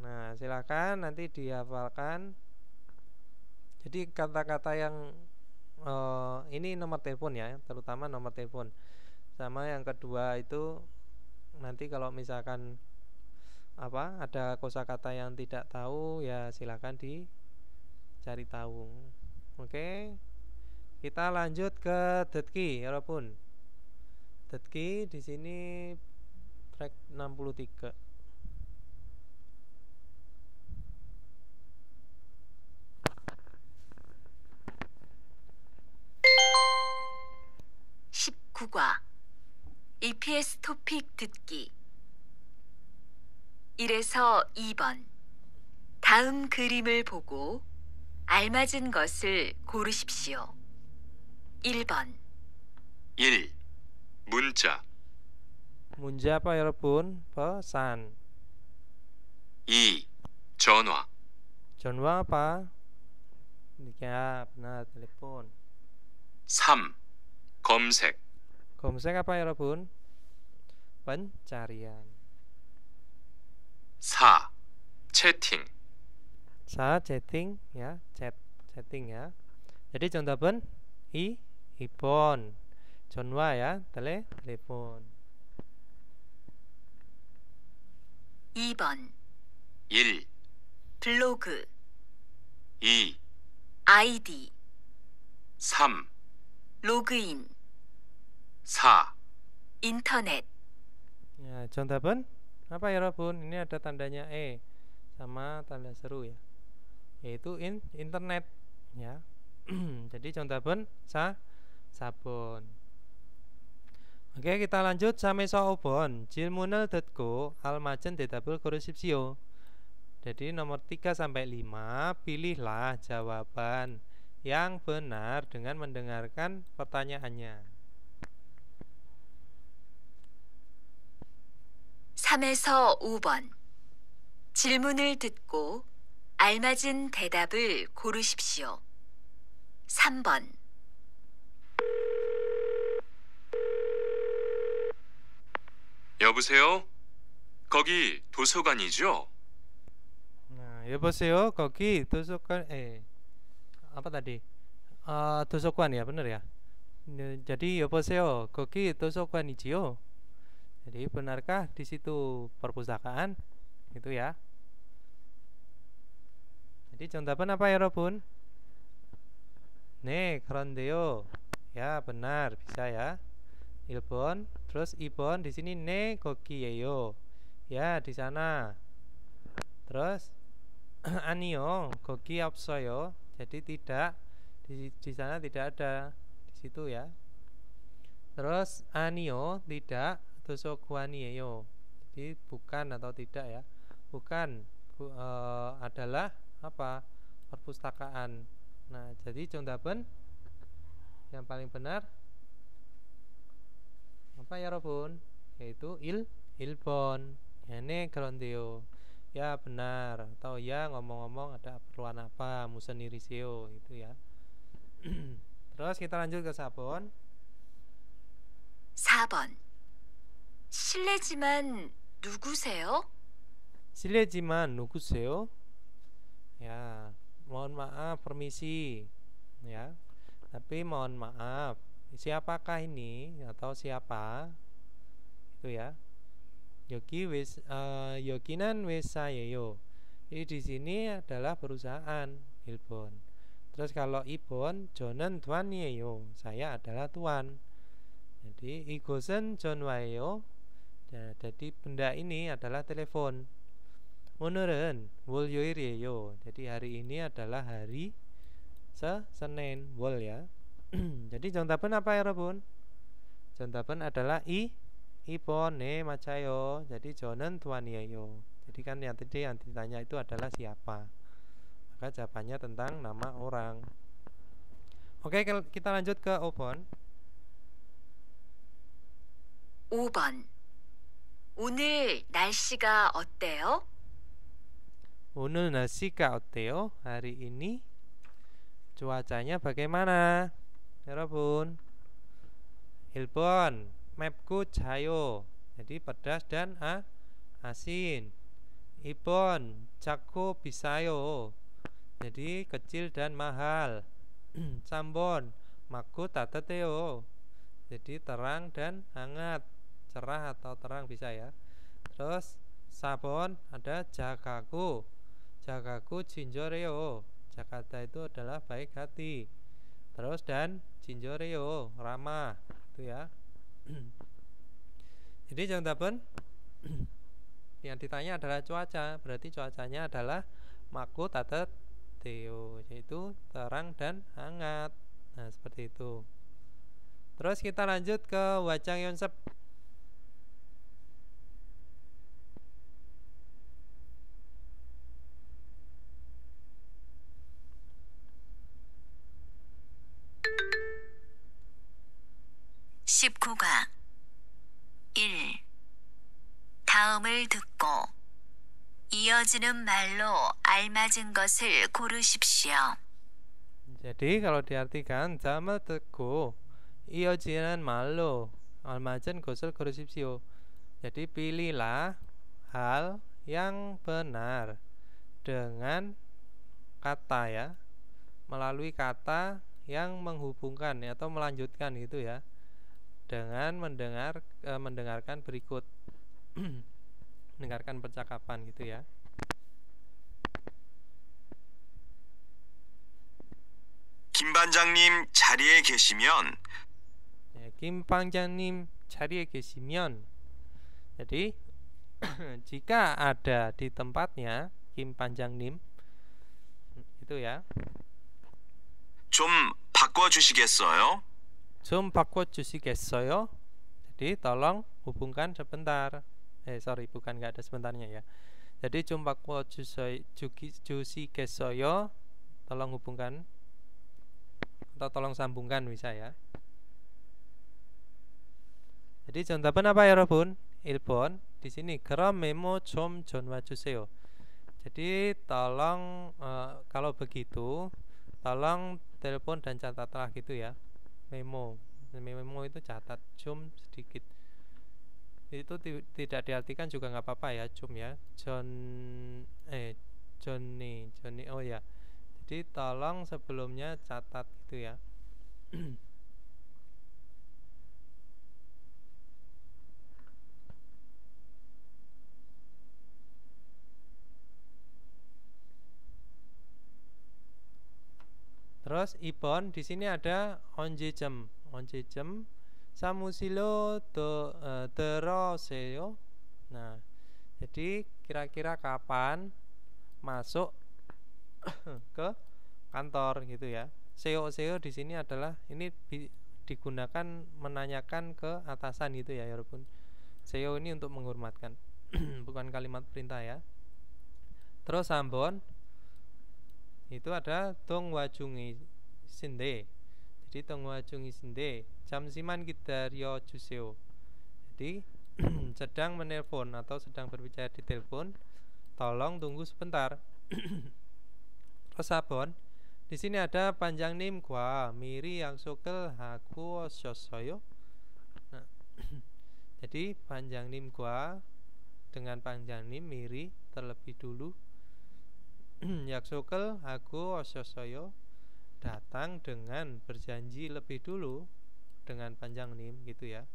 S1: Nah, silakan nanti dihafalkan. Jadi kata-kata yang ini nomor telepon ya, terutama nomor telepon. Sama yang kedua itu nanti kalau misalkan ada kosakata yang tidak tahu ya silakan dicari tahu. Oke. Kita lanjut ke Detki, walaupun. Detki di sini track 63.
S2: 19과 EPS 토픽 듣기 1에서 2번 다음 그림을 보고 알맞은 것을 고르십시오. 1번
S3: 1. 문자.
S1: 문자 apa 여러분? pesan.
S3: 2. 전화.
S1: 전화 apa? Ya, benar, telepon.
S3: 3. 검색.
S1: 검색 apa 여러분? pencarian.
S3: 4. 채팅.
S1: 4. chatting ya, chatting ya. Jadi contohnya 2번 전화 ya, telepon.
S2: 2번
S3: 1.
S2: 블로그
S3: 2.
S2: 아이디
S3: 3.
S2: 로그인
S3: 4.
S2: 인터넷
S1: Ya, contohnya apa 여러분? Ini ada tandanya sama tanda seru ya, yaitu internet ya. Jadi contohnya sabun. Oke, kita lanjut sampai 5번. 질문을 듣고 알맞은 대답을 고르십시오. Jadi nomor 3 sampai 5, pilihlah jawaban yang benar dengan mendengarkan pertanyaannya.
S2: 3에서 5번 질문을 듣고 알맞은 대답을 고르십시오. 3번
S3: 여보세요? 거기 도서관이죠?
S1: Nah, 여보세요. 거기 도서관 apa tadi? 도서관 ya, benar ya? Jadi 여보세요. 거기 도서관이지요? Jadi benarkah di situ perpustakaan? Gitu ya. Jadi contohnya apa ya, 여러분? 네, 그런데요. Ya, benar, bisa ya. 1번, terus 2번 di sini 네, 거기에요. Ya, di sana. Terus 아니요, 거기 없어요. Jadi tidak di sana tidak ada, di situ ya. Terus 아니요, tidak. 도서관이에요. Jadi bukan atau tidak ya. Bukan adalah apa? Perpustakaan. Nah, jadi contohnya yang paling benar apa ya, 여러분? Yaitu 1번. Ya, 네, 그런데요. Ya, benar. Atau ya, ngomong-ngomong ada keperluan apa? 무슨 일이세요? Itu ya. Terus kita lanjut ke 4번.
S2: 4번 실례지만 누구세요?
S1: 실례지만 누구세요? Ya, mohon maaf, permisi. Ya. Tapi mohon maaf, siapakah ini atau siapa? Itu ya. 여기는 회사예요. Ini di sini adalah perusahaan 일본. Terus kalau 이번 저는 tuan이에요. Saya adalah tuan. Jadi 이곳은 전화예요. Nah, jadi benda ini adalah telepon. 오늘은 월요일이에요. Jadi hari ini adalah hari Senin, 월 ya. Jadi 정답은 apa 여러분? 정답은 adalah 이번. 네, 맞아요. Jadi 저는 tuan이에요. Jadi kan yang tadi yang ditanya itu adalah siapa. Maka jawabannya tentang nama orang. Oke, kita lanjut ke 5번.
S2: 5번. 오늘 날씨가 어때요?
S1: 오늘 날씨가 어때요? Hari ini cuacanya bagaimana? 여러분. 1번. 맵고 자요. Jadi pedas dan asin. 2번. 작고 비싸요. Jadi kecil dan mahal. 3번. 맑고 따뜻해요. Jadi terang dan hangat. Cerah atau terang bisa ya. Terus 4번 ada jagaku. Jagaku 진절해요. Jakarta itu adalah baik hati. Terus dan 진절해요, ramah. Itu ya. Jadi 정답은 yang ditanya adalah cuaca. Berarti cuacanya adalah 맑고 따뜻해요, yaitu terang dan hangat. Nah, seperti itu. Terus kita lanjut ke wajang yonsep.
S2: (19과) 1. 다음을 듣고 이어지는 말로 알맞은 것을 고르십시오.
S1: Jadi kalau diartikan dalam 듣고 이어지는 말로 알맞은 것을 고르십시오. Jadi pilihlah hal yang benar dengan kata ya, melalui kata yang menghubungkan atau melanjutkan gitu ya, dengan mendengarkan berikut. Mendengarkan percakapan gitu ya.
S4: 김 반장님 자리에 계시면
S1: 김 반장님 자리에 계시면. Jadi jika ada di tempatnya Kim 반장님 itu ya.
S4: 좀 바꿔주시겠어요?
S1: 좀 바꿔주시겠어요? Jadi tolong hubungkan sebentar. Bukan, nggak ada sebentarnya ya. Jadi 좀 바꿔주시겠어요? Tolong hubungkan atau tolong sambungkan bisa ya. Jadi 정답은 apa ya 여러분? 1번. Di sini 그럼 메모 좀 전화 주세요. Jadi tolong kalau begitu tolong telepon dan catatlah gitu ya. Memo itu catat, 좀 sedikit. Itu tidak diartikan juga nggak apa-apa ya, 좀 ya. Johnny. Oh ya. Jadi tolong sebelumnya catat gitu ya. Terus ibon di sini ada 언제쯤 사무실로 들어오세요. Nah, jadi kira-kira kapan masuk ke kantor gitu ya. Seo di sini adalah ini digunakan menanyakan ke atasan gitu ya, walaupun seo ini untuk menghormatkan bukan kalimat perintah ya. Terus ambon itu ada 동와중이신데. Jadi 동와중이신데 잠시만 기다려 주세요. Jadi sedang menelpon atau sedang berbicara di telepon, tolong tunggu sebentar. Terus abon di sini ada 반장님과 미리 약속을 하고 오셨어요. Nah, jadi 반장님과 dengan 반장님 미리 terlebih dulu, 약속을 하고 오셨어요, datang dengan berjanji lebih dulu dengan 반장님 gitu ya.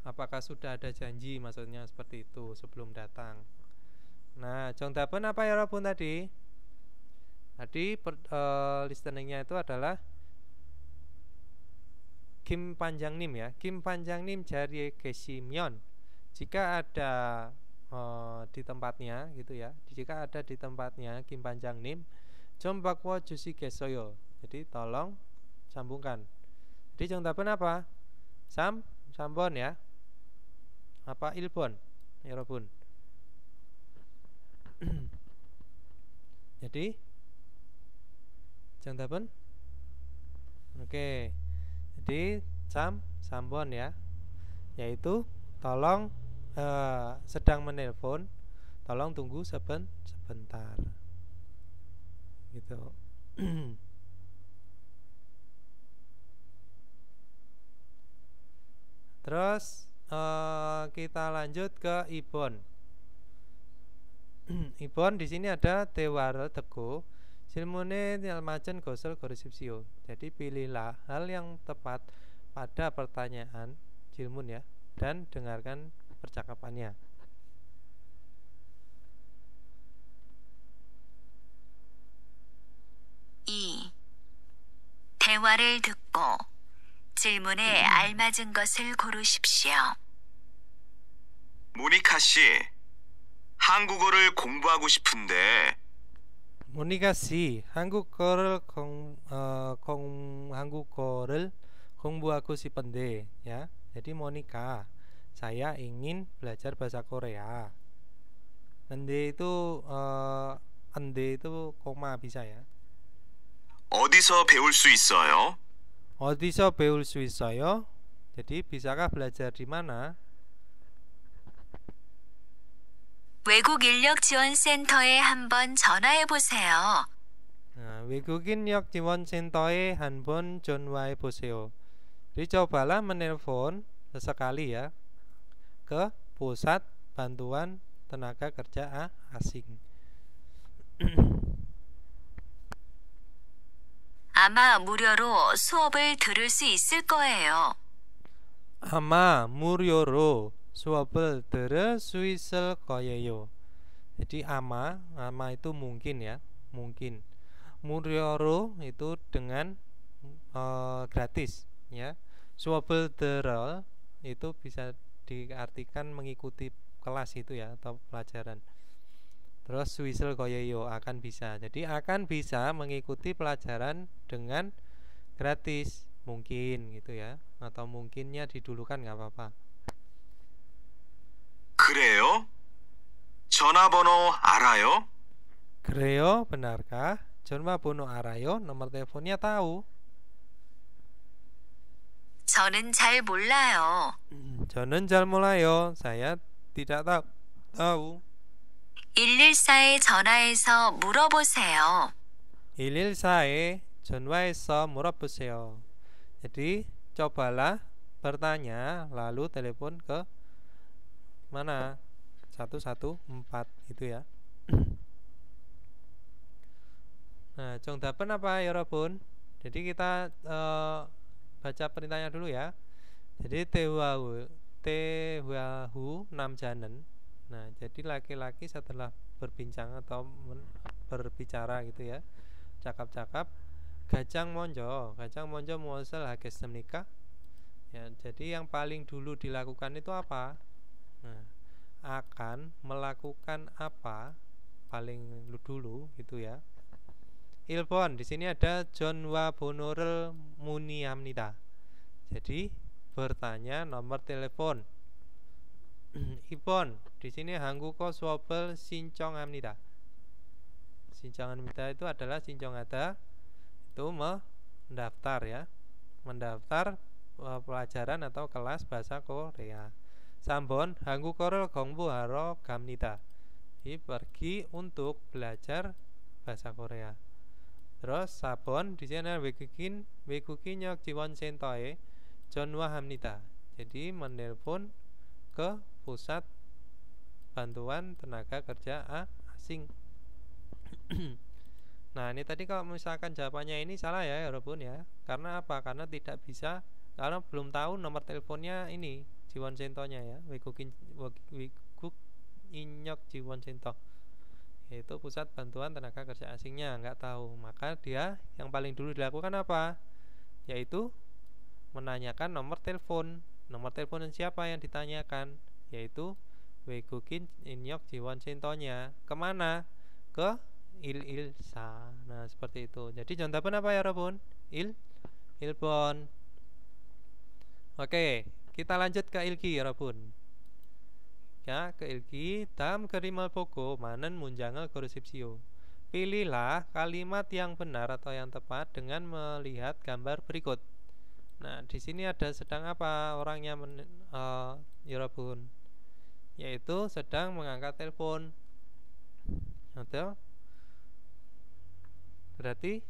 S1: apakah sudah ada janji, maksudnya seperti itu sebelum datang. Nah, 정답은 apa ya 여러분 tadi? Tadi listeningnya itu adalah Kim Panjangnim ya. Kim Panjangnim 자리에 계시면, jika ada di tempatnya gitu ya. Jika ada di tempatnya Kim Panjangnim, 좀 바꿔 주시겠어요. Jadi tolong sambungkan. Jadi 정답은 apa? 3번 ya. Apa 1번? 여러분. Jadi 정답은 oke. Jadi 3번 ya, yaitu tolong sedang menelpon, tolong tunggu sebentar gitu. Terus kita lanjut ke Ibon. Ibon di sini ada 대화를 듣고 질문에 알맞은 것을 고르십시오. Jadi pilihlah hal yang tepat pada pertanyaan 질문 ya, dan dengarkan percakapannya.
S2: 이 대화를 듣고 질문에 알맞은 것을 고르십시오.
S4: 모니카 씨, 한국어를 공부하고 싶은데
S1: 모니카 씨, 한국어를 공부하고 싶은데 ya. Jadi Monica, saya ingin belajar bahasa Korea. Ende itu ende itu koma bisa ya.
S4: 어디서 배울 수 있어요?
S1: 어디서 배울 수 있어요? Jadi bisakah belajar di mana?
S2: 외국 인력 지원 센터에 한번 전화해 보세요.
S1: 외국 인력 지원 센터에 한번 전화해 보세요. Jadi cobalah menelpon sesekali ya ke pusat bantuan tenaga kerja asing.
S2: 아마 무료로 수업을 들을 수 있을 거예요.
S1: 아마 무료로 수업을 들을 수 있을 거예요. Jadi ama itu mungkin ya, mungkin. 무료로 itu dengan gratis ya. 수업을 들을 itu bisa diartikan mengikuti kelas itu ya, atau pelajaran. Terus 수 있을 거예요, akan bisa. Jadi akan bisa mengikuti pelajaran dengan gratis, mungkin gitu ya, atau mungkinnya didulukan nggak apa-apa.
S4: 그래요? 전화번호 알아요?
S1: 그래요? benarkah? 전화번호 알아요? nomor teleponnya tahu?
S2: 저는 잘 몰라요.
S1: 저는 잘 몰라요. saya tidak tahu.
S2: 114에 전화해서 물어보세요.
S1: 114에 전화해서 물어보세요. Jadi cobalah bertanya lalu telepon ke mana? 114 itu ya. Nah, 정답은 apa 여러분? Jadi kita baca perintahnya dulu ya. Jadi 대화후 남자는, nah jadi laki-laki setelah berbincang atau berbicara gitu ya, cakap-cakap, 가장 먼저 무엇을 하겠습니까? Ya, jadi yang paling dulu dilakukan itu apa? Nah, akan melakukan apa paling dulu gitu ya. 1번 di sini ada 전화번호를 문의합니다. Jadi bertanya nomor telepon. 2번 di sini 한국어 수업을 신청합니다. 신청합니다 itu adalah 신청하다, itu mendaftar ya, mendaftar pelajaran atau kelas bahasa Korea. 3번 한국어를 공부하러 갑니다. Ini pergi untuk belajar bahasa Korea. Terus 4번 di sini 외국인력 지원센터에 전화합니다. Jadi menelpon ke pusat bantuan tenaga kerja asing. Nah, ini tadi kalau misalkan jawabannya ini salah ya, 여러분 ya. Karena apa? Karena tidak bisa, karena belum tahu nomor teleponnya ini Jiwon-sentonya ya. Weguk Inyok Jiwon-sento, yaitu pusat bantuan tenaga kerja asingnya. Nggak tahu, maka dia yang paling dulu dilakukan apa? Yaitu menanyakan nomor telepon. Nomor telepon siapa yang ditanyakan? Yaitu Wegukin Inyok Jiwon-sentonya. Kemana? Ke Ilsa. Nah seperti itu. Jadi contohnya apa ya Robun? Ilbon. Oke, kita lanjut ke Ilgi ya Robun. Ya, ke Ilgi. Dalam kerimal pogo manen munjangal korusipsio. Pilihlah kalimat yang benar atau yang tepat dengan melihat gambar berikut. Nah, di sini ada sedang apa orangnya ya Robun? Yaitu sedang mengangkat telepon. Atau berarti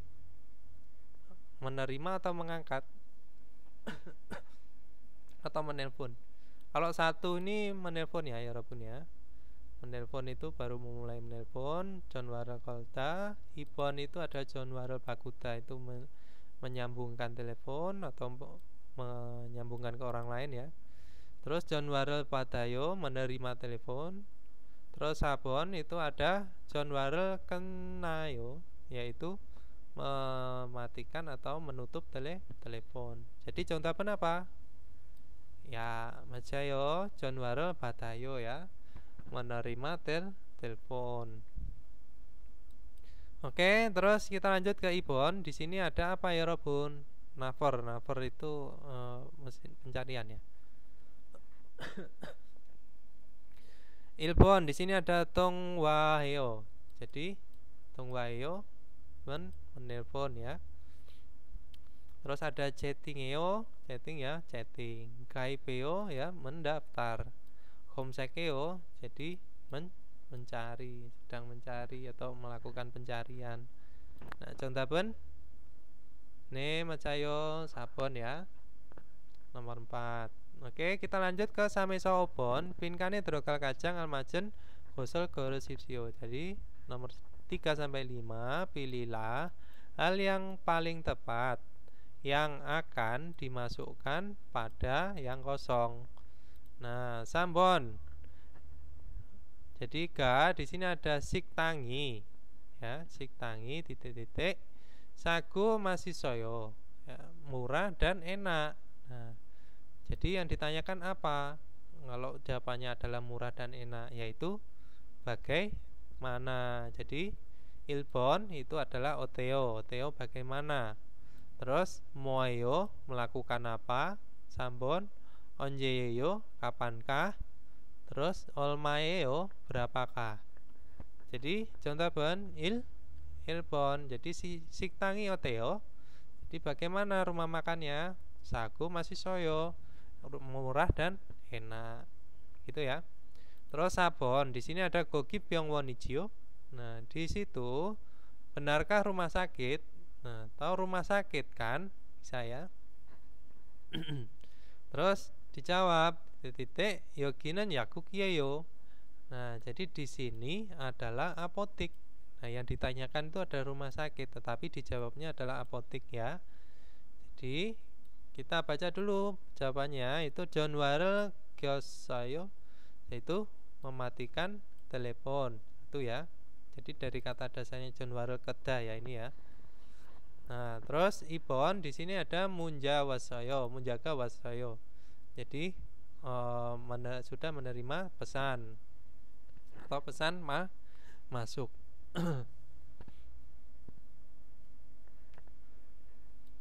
S1: menerima atau mengangkat atau menelpon. Kalau satu ini menelpon ya Robun ya. Menelpon itu baru memulai menelpon. John Warel Kolta. Ibon itu ada John Warel Bakuta, itu menyambungkan telepon atau menyambungkan ke orang lain ya. Terus John Warel Padayo menerima telepon. Terus Sabon itu ada John Warel Kenayo, yaitu mematikan atau menutup telepon. Jadi contoh apa? Ya, Majayo John Warel Batayo ya, menerima telepon. Oke, terus kita lanjut ke Ibon. Di sini ada apa ya Robun? Naver itu mesin pencarian ya. Ilbon di sini ada Tongwahyo. Jadi Tongwahyo menelpon ya. Terus ada chatting ya, chatting. Kaipeo ya, mendaftar. Homsekeo jadi mencari, sedang mencari atau melakukan pencarian. Nah, contohnya ne macayo sabon ya. Nomor 4. Oke, kita lanjut ke Samesa Obon. Pinkane drokal kacang almajen gosol goresipsio. Jadi nomor 3 sampai 5, pilihlah hal yang paling tepat yang akan dimasukkan pada yang kosong. Nah, Sambon. Jadi di sini ada siktangi. Ya, siktangi titik-titik. Sagu masih soyo. Ya, murah dan enak. Nah, jadi yang ditanyakan apa? Kalau jawabannya adalah murah dan enak, yaitu bagaimana. Jadi Ilbon itu adalah Oteo bagaimana. Terus Moyo melakukan apa? Sambon Onjeyo kapankah? Terus Olmaeo berapakah? Jadi contoh Ilbon. Jadi siktangi Oteo. Jadi bagaimana rumah makannya? Sagu masih soyo, murah dan enak. Gitu ya. Terus Sabon, di sini ada Gogi Byongwonichio. Nah, di situ benarkah rumah sakit? Nah, tahu rumah sakit kan? Bisa ya. Terus dijawab titik yoginan yakukiyo. Nah, jadi di sini adalah apotik. Nah, yang ditanyakan itu ada rumah sakit, tetapi dijawabnya adalah apotik ya. Jadi kita baca dulu jawabannya, itu John Warel Gyosayo, yaitu mematikan telepon. Itu ya. Jadi dari kata dasarnya John Warel Keda ya ini ya. Nah, terus Ibon di sini ada Munjaga Wasayo. Jadi sudah menerima pesan atau pesan masuk.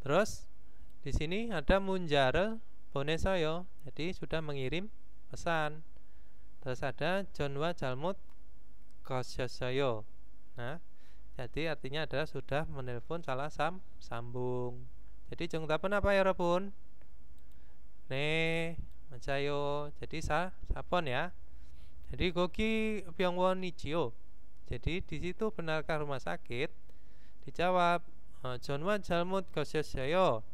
S1: Terus di sini ada Munjare Bonesoyo. Jadi sudah mengirim pesan. Terus ada Jonwa Jalmut Kosyosoyo. Nah, jadi artinya adalah sudah menelpon salah sambung. Jadi jungtapan apa ya Robun? Macayo. Jadi sapon ya. Jadi Gogi Byongwonichio. Jadi di situ benarkah rumah sakit? Dijawab Jonwa Jalmut Kosyosoyo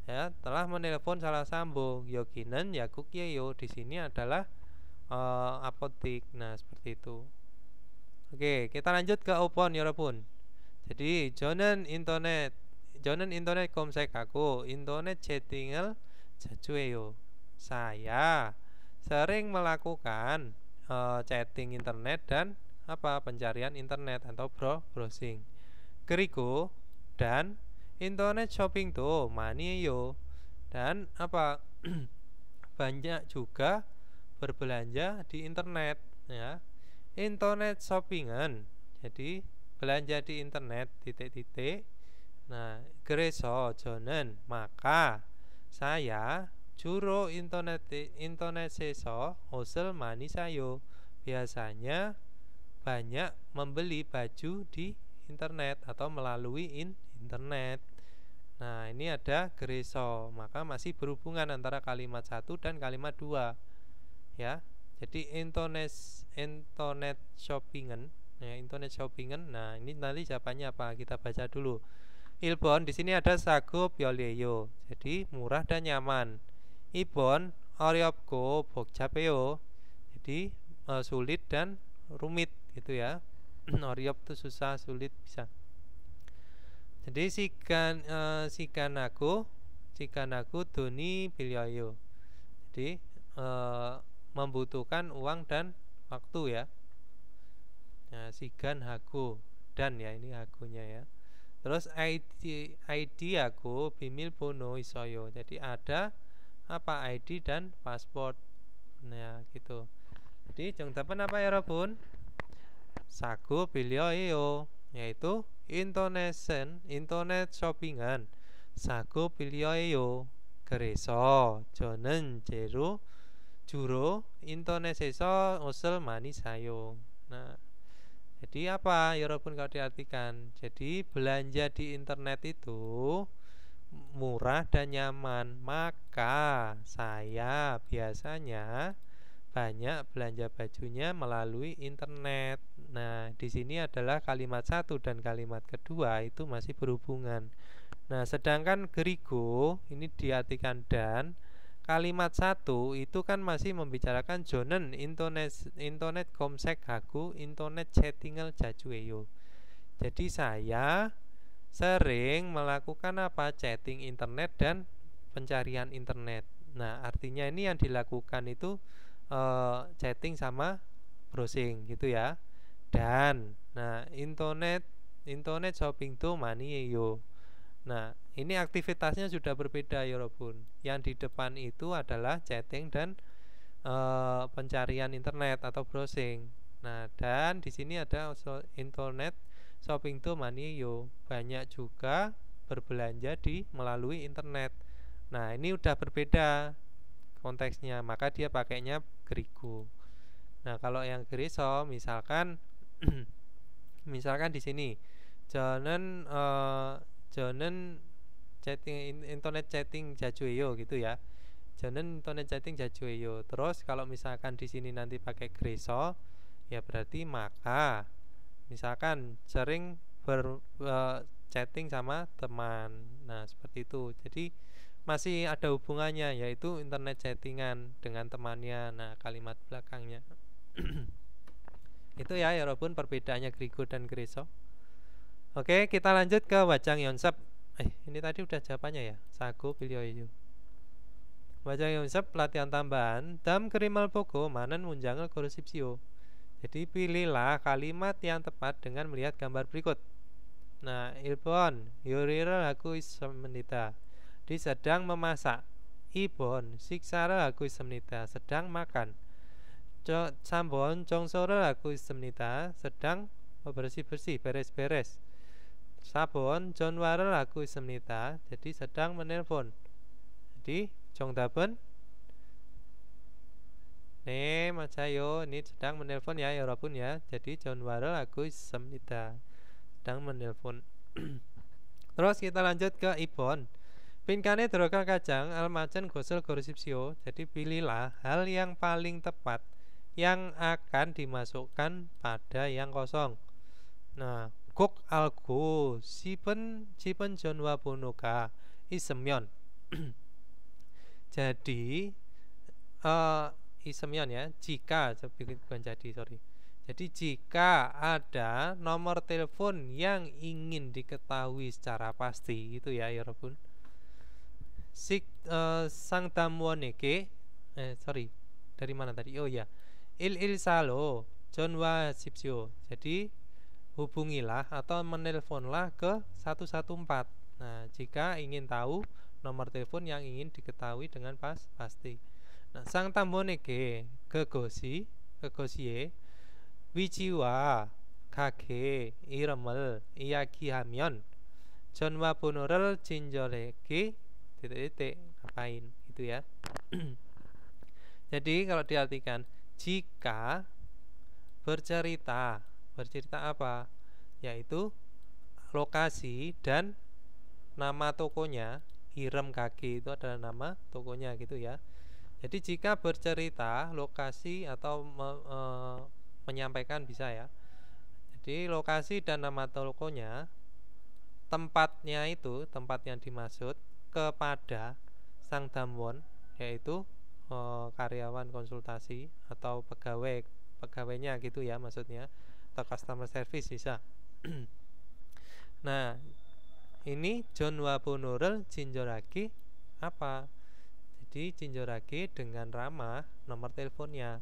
S1: ya telah menelpon salah sambung. Yoginan Yakukyeyo di sini adalah apotik. Nah, seperti itu. Oke, kita lanjut ke Opon ya Robun. Jadi Jonen internet 검색하고 인터넷 채팅을 자주 해요. Saya sering melakukan chatting internet dan pencarian internet atau browsing. 그리고 dan internet shopping tuh 많이요. Dan banyak juga berbelanja di internet ya. Internet shopping은 jadi belanja di internet titik-titik. Nah, 그래서 저는 maka saya 주로 인터넷에서 옷을 많이 사요. Biasanya banyak membeli baju di internet atau melalui internet. Nah, ini ada 그래서, maka masih berhubungan antara kalimat 1 dan kalimat 2 ya. Jadi internet shopping은 ya, internet shopping은. Nah, ini nanti jawabannya apa? Kita baca dulu. 1번 di sini ada 사고 별이에요. Jadi murah dan nyaman. 2번 어렵고 복잡해요. Jadi sulit dan rumit gitu ya. 어렵 itu susah, sulit bisa. Jadi sikan aku 돈이 빌려요. Jadi membutuhkan uang dan waktu ya. Nah, sikan aku dan ya, ini akunya ya. Terus ID aku 비밀번호 있어요. Jadi ada ID dan paspor. Nah, gitu. Jadi 정답은 apa ya, 여러분? 사고 빌려요. yaitu internet shopping은 사고 빌려요. 그래서 저는 주로 인터넷에서 옷을 많이 사요. Nah, jadi apa 여러분 kalau diartikan? Jadi belanja di internet itu murah dan nyaman, maka saya biasanya banyak belanja bajunya melalui internet. Nah, di sini adalah kalimat 1 dan kalimat kedua itu masih berhubungan. Nah, sedangkan 그리고 ini diartikan dan, kalimat 1 itu kan masih membicarakan 저는 internet 검색하고 internet chatting을 자주 해요. Jadi saya sering melakukan chatting internet dan pencarian internet. Nah, artinya ini yang dilakukan itu chatting sama browsing gitu ya. Dan nah, internet shopping tuh 많이요. Nah, ini aktivitasnya sudah berbeda ya 여러분. Yang di depan itu adalah chatting dan pencarian internet atau browsing. Nah, dan di sini ada internet shopping tuh 많이요. Banyak juga berbelanja melalui internet. Nah, ini udah berbeda konteksnya, maka dia pakainya 그리고. Nah, kalau yang 그래서 misalkan di sini 저는 internet chatting 자주 해요 gitu ya. 저는 internet chatting 자주 해요. Terus kalau misalkan di sini nanti pakai 그래서, ya berarti maka misalkan sering chatting sama teman. Nah, seperti itu. Jadi masih ada hubungannya, yaitu internet chattingan dengan temannya. Nah, kalimat belakangnya itu ya 여러분 perbedaannya 그리고 dan 그래서. Oke, kita lanjut ke wajang 연습. Ini tadi udah jawabannya ya. 사고 빌려요. wajang 연습 latihan tambahan. 다음 그림을 보고 많은 문장을 고르십시오. Jadi pilihlah kalimat yang tepat dengan melihat gambar berikut. Nah, 1번 요리를 하고 있습니다. Di sedang memasak. 2번 식사를 하고 있습니다. sedang makan. 3번 청소를 하고 있습니다. sedang bersih-bersih, beres-beres. 4번 전화를 하고 있습니다. jadi sedang menelpon. Jadi 정답은 네, 맞아요. ini sedang menelpon ya 여러분 ya. jadi 전화를 하고 있습니다. sedang menelpon. Terus kita lanjut ke 2번. 빈칸에 들어갈 가장 알맞은 곳을 고르십시오. jadi pilihlah hal yang paling tepat yang akan dimasukkan pada yang kosong. Nah, 꼭 알고 싶은 전화번호가 있으면. jadi 있으면 ya, jika bukan jadi, sorry. Jadi jika ada nomor telepon yang ingin diketahui secara pasti, itu ya 여러분. 상담원에게 dari mana tadi? Oh ya, il salo Jonwa Sipsio. Jadi hubungilah atau menelponlah ke 114. Nah, jika ingin tahu nomor telepon yang ingin diketahui dengan pasti. Nah, sang tamboneke kegosie 위치와 가게 이름을 이야기하면 전화 번호를 친절하게 titik-titik ngapain gitu ya. Jadi kalau diartikan jika bercerita apa? Yaitu lokasi dan nama tokonya. Irem Kage itu adalah nama tokonya gitu ya. Jadi jika bercerita lokasi atau menyampaikan bisa ya. Jadi lokasi dan nama tokonya, tempatnya itu, tempat yang dimaksud kepada sang damwon, yaitu karyawan konsultasi atau pegawainya gitu ya maksudnya, atau customer service bisa. Nah, ini Jonwa Bonurel Jinjoraki apa? Jadi Jinjoraki dengan ramah nomor teleponnya.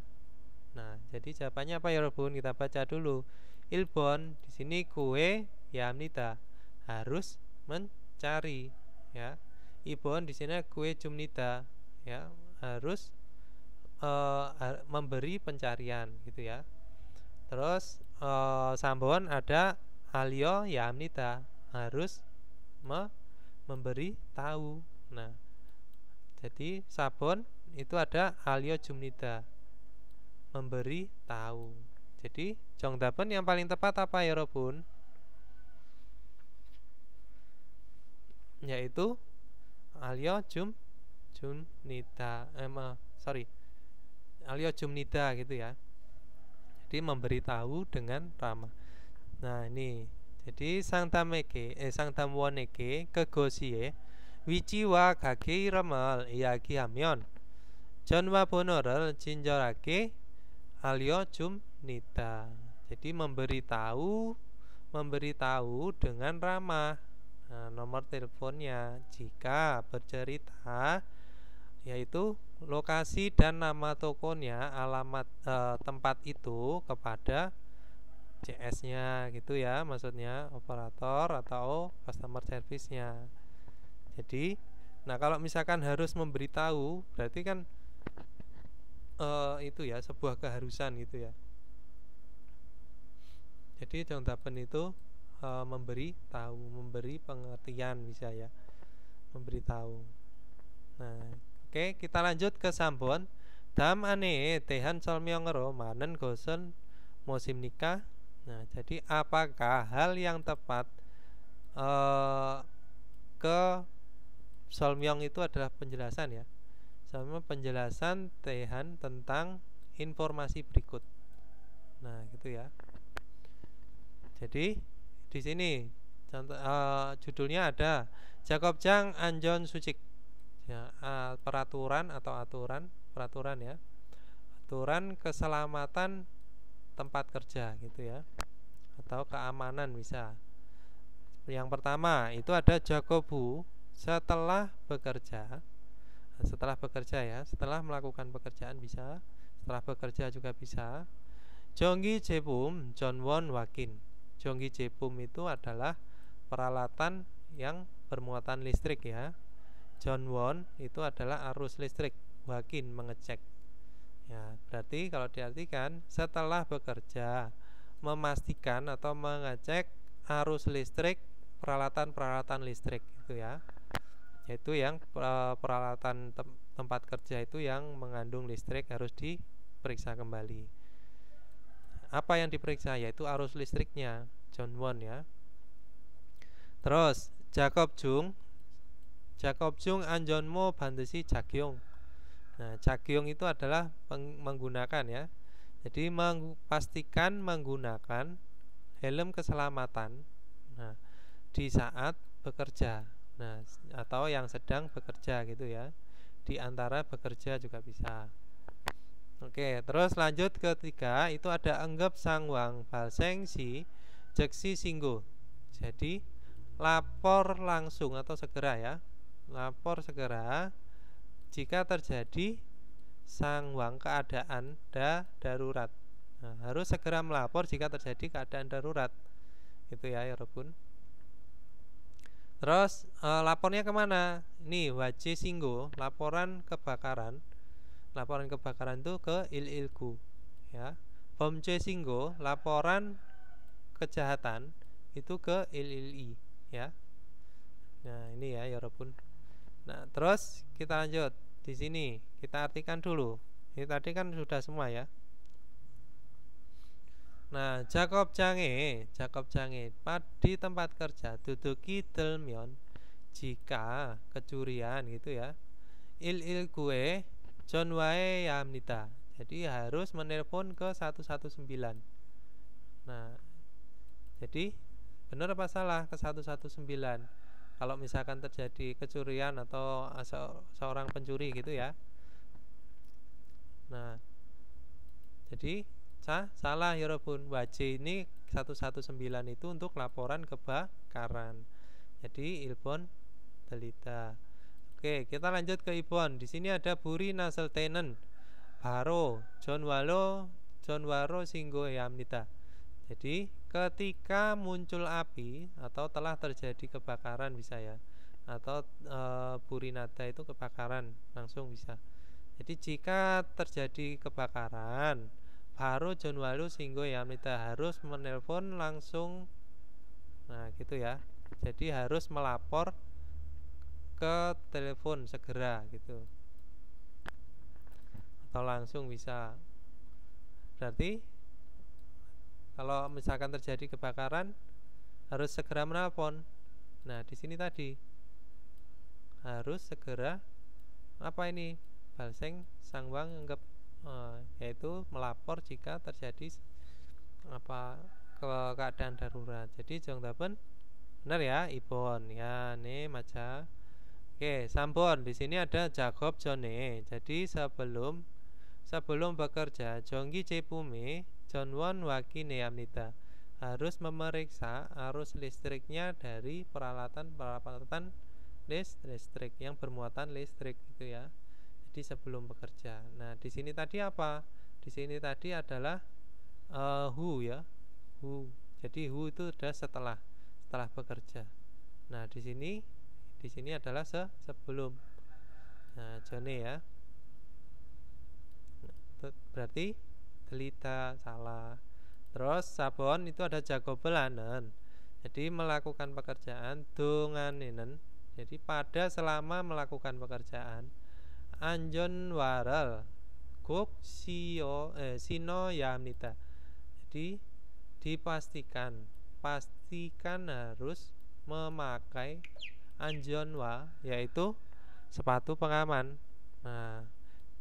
S1: Nah, jadi jawabannya apa ya Robun? Kita baca dulu. Ilbon di sini kue ya amnida, harus mencari ya. Ibon di sini kue jumnida ya, harus memberi pencarian gitu ya. Terus Sambon ada alio ya amnida, harus memberi tahu. Nah, jadi Sabon itu ada alio jumnida, memberi tahu. Jadi Jongdapen yang paling tepat apa ya Robun? Yaitu alio jumnida. Alio jumnida gitu ya. Jadi memberi tahu dengan ramah. Nah, ini. Jadi sang damwoneke kegosie 위치와 가게 이름을 이야기하면 전화 번호를 친절하게 알려줍니다. Jadi memberi tahu dengan ramah. Nah, nomor teleponnya jika bercerita yaitu lokasi dan nama tokonya, alamat tempat itu kepada CS-nya gitu ya, maksudnya operator atau customer service-nya. Jadi, nah kalau misalkan harus memberitahu, berarti kan itu ya sebuah keharusan gitu ya. Jadi Jongdapen itu memberi tahu, memberi pengertian bisa ya, memberi tahu. Nah, oke, kita lanjut ke Sambon. Dam ane tehan solmyongero manen gosen musim nikah. Nah, jadi apakah hal yang tepat ke Solmyong itu adalah penjelasan ya, sama penjelasan Tehan tentang informasi berikut. Nah, gitu ya. Jadi di sini contoh, judulnya ada Jakob Jang Anjon Sucik ya, peraturan ya, aturan keselamatan tempat kerja gitu ya, atau keamanan bisa. Yang pertama itu ada Jakobu setelah bekerja ya, setelah melakukan pekerjaan bisa, setelah bekerja juga bisa. Jonggi Jepum Jonwon Wakin. Jonggi Jepum itu adalah peralatan yang bermuatan listrik ya. Jonwon itu adalah arus listrik, Wakin mengecek. Ya, berarti kalau diartikan setelah bekerja, memastikan atau mengecek arus listrik, peralatan listrik itu ya. Yaitu yang peralatan tempat kerja itu yang mengandung listrik harus diperiksa kembali. Apa yang diperiksa? Yaitu arus listriknya, Jonwon ya. Terus Jakob Jung Anjonmo Bandesi Jakyong. Nah, Jakyong itu adalah menggunakan ya. Jadi pastikan menggunakan helm keselamatan. Nah, di saat bekerja. Nah, atau yang sedang bekerja gitu ya. Di antara bekerja juga bisa. Oke, terus lanjut ke 3 itu ada Enggep Sangwang Balseng Si Jeksi Singgo. Jadi lapor langsung atau segera ya. Lapor segera jika terjadi sangwang keadaan darurat. Nah, harus segera melapor jika terjadi keadaan darurat. Itu ya Robun. Terus lapornya kemana? Ini wajib singgo, laporan kebakaran. Laporan kebakaran itu ke il-ilku, ya. Bomce singgo, laporan kejahatan itu ke il-ili, ya. Nah ini ya Robun. Nah terus kita lanjut di sini, kita artikan dulu. Ini tadi kan sudah semua ya. Nah, Jakob Jange di tempat kerja duduki delmyon jika kecurian gitu ya. Il gue John wae yamnita. Jadi harus menelpon ke 119. Nah, jadi benar apa salah ke 119? Kalau misalkan terjadi kecurian atau seorang pencuri gitu ya. Nah, jadi salah ya Robun. Wajib ini 119 itu untuk laporan kebakaran. Jadi Ilbon Delita. Oke, kita lanjut ke Ibon. Di sini ada Buri Nasel Tenen Baro John Waro Singgo Yamnita. Jadi ketika muncul api atau telah terjadi kebakaran bisa ya. Atau Buri Nada itu kebakaran langsung bisa. Jadi jika terjadi kebakaran baru John Walu Singgo Yamnita harus menelpon langsung. Nah gitu ya. Jadi harus melapor ke telepon segera gitu. Atau langsung bisa. Berarti kalau misalkan terjadi kebakaran harus segera menelpon. Nah di sini tadi harus segera apa ini? Balseng sangwang anggap yaitu melapor jika terjadi keadaan darurat. Jadi jong dapen benar ya Ibon ya nih maca. Oke, Sambon di sini ada Jakob Jone. Jadi sebelum bekerja Jonggi Cepume Jonwon Waki Neamnita harus memeriksa arus listriknya dari peralatan listrik yang bermuatan listrik gitu ya. Jadi sebelum bekerja. Nah, di sini tadi apa? Di sini tadi adalah who ya. Who. Jadi who itu sudah setelah bekerja. Nah, di sini adalah sebelum. Nah, Jone ya. Berarti Delita salah. Terus Sabon itu ada jago belanen. Jadi melakukan pekerjaan dunganinen. Jadi pada selama melakukan pekerjaan Anjon waral Gok sino yamnita. Jadi pastikan harus memakai anjonwa yaitu sepatu pengaman. Nah,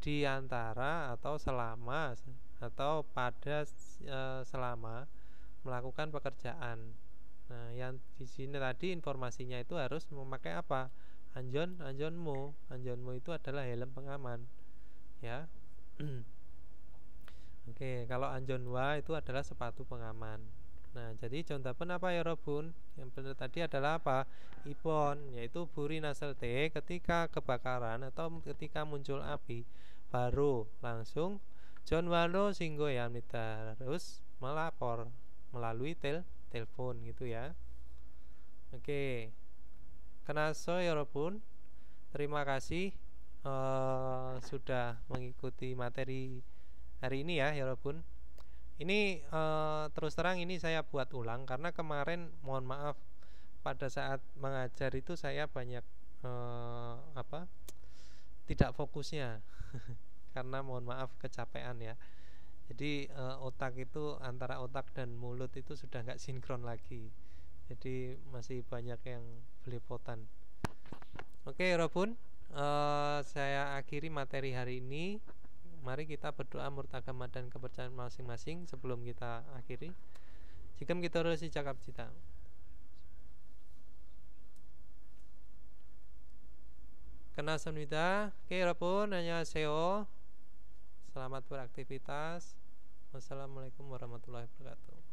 S1: di antara atau selama atau pada selama melakukan pekerjaan. Nah, yang di sini tadi informasinya itu harus memakai apa? Anjonmu itu adalah helm pengaman ya. Oke, kalau anjonwa itu adalah sepatu pengaman. Nah, jadi contohnya apa ya Robun? Yang benar tadi adalah apa? Ipon, yaitu Buri Nasel T ketika kebakaran atau ketika muncul api baru langsung John Walo Singgo Yamnita harus melapor melalui telepon gitu ya. Oke. Kenaso ya Robun. Terima kasih sudah mengikuti materi hari ini ya Robun. Ini terus terang ini saya buat ulang karena kemarin mohon maaf pada saat mengajar itu saya banyak tidak fokusnya karena mohon maaf kecapean ya. Jadi otak itu antara otak dan mulut itu sudah nggak sinkron lagi. Jadi masih banyak yang belepotan. Oke Robun, saya akhiri materi hari ini. Mari kita berdoa menurut agama dan kepercayaan masing-masing sebelum kita akhiri. Jika kita harus cakap cita. Kena semida. Oke Robun, annyeonghaseyo. Selamat beraktivitas. Wassalamualaikum warahmatullahi wabarakatuh.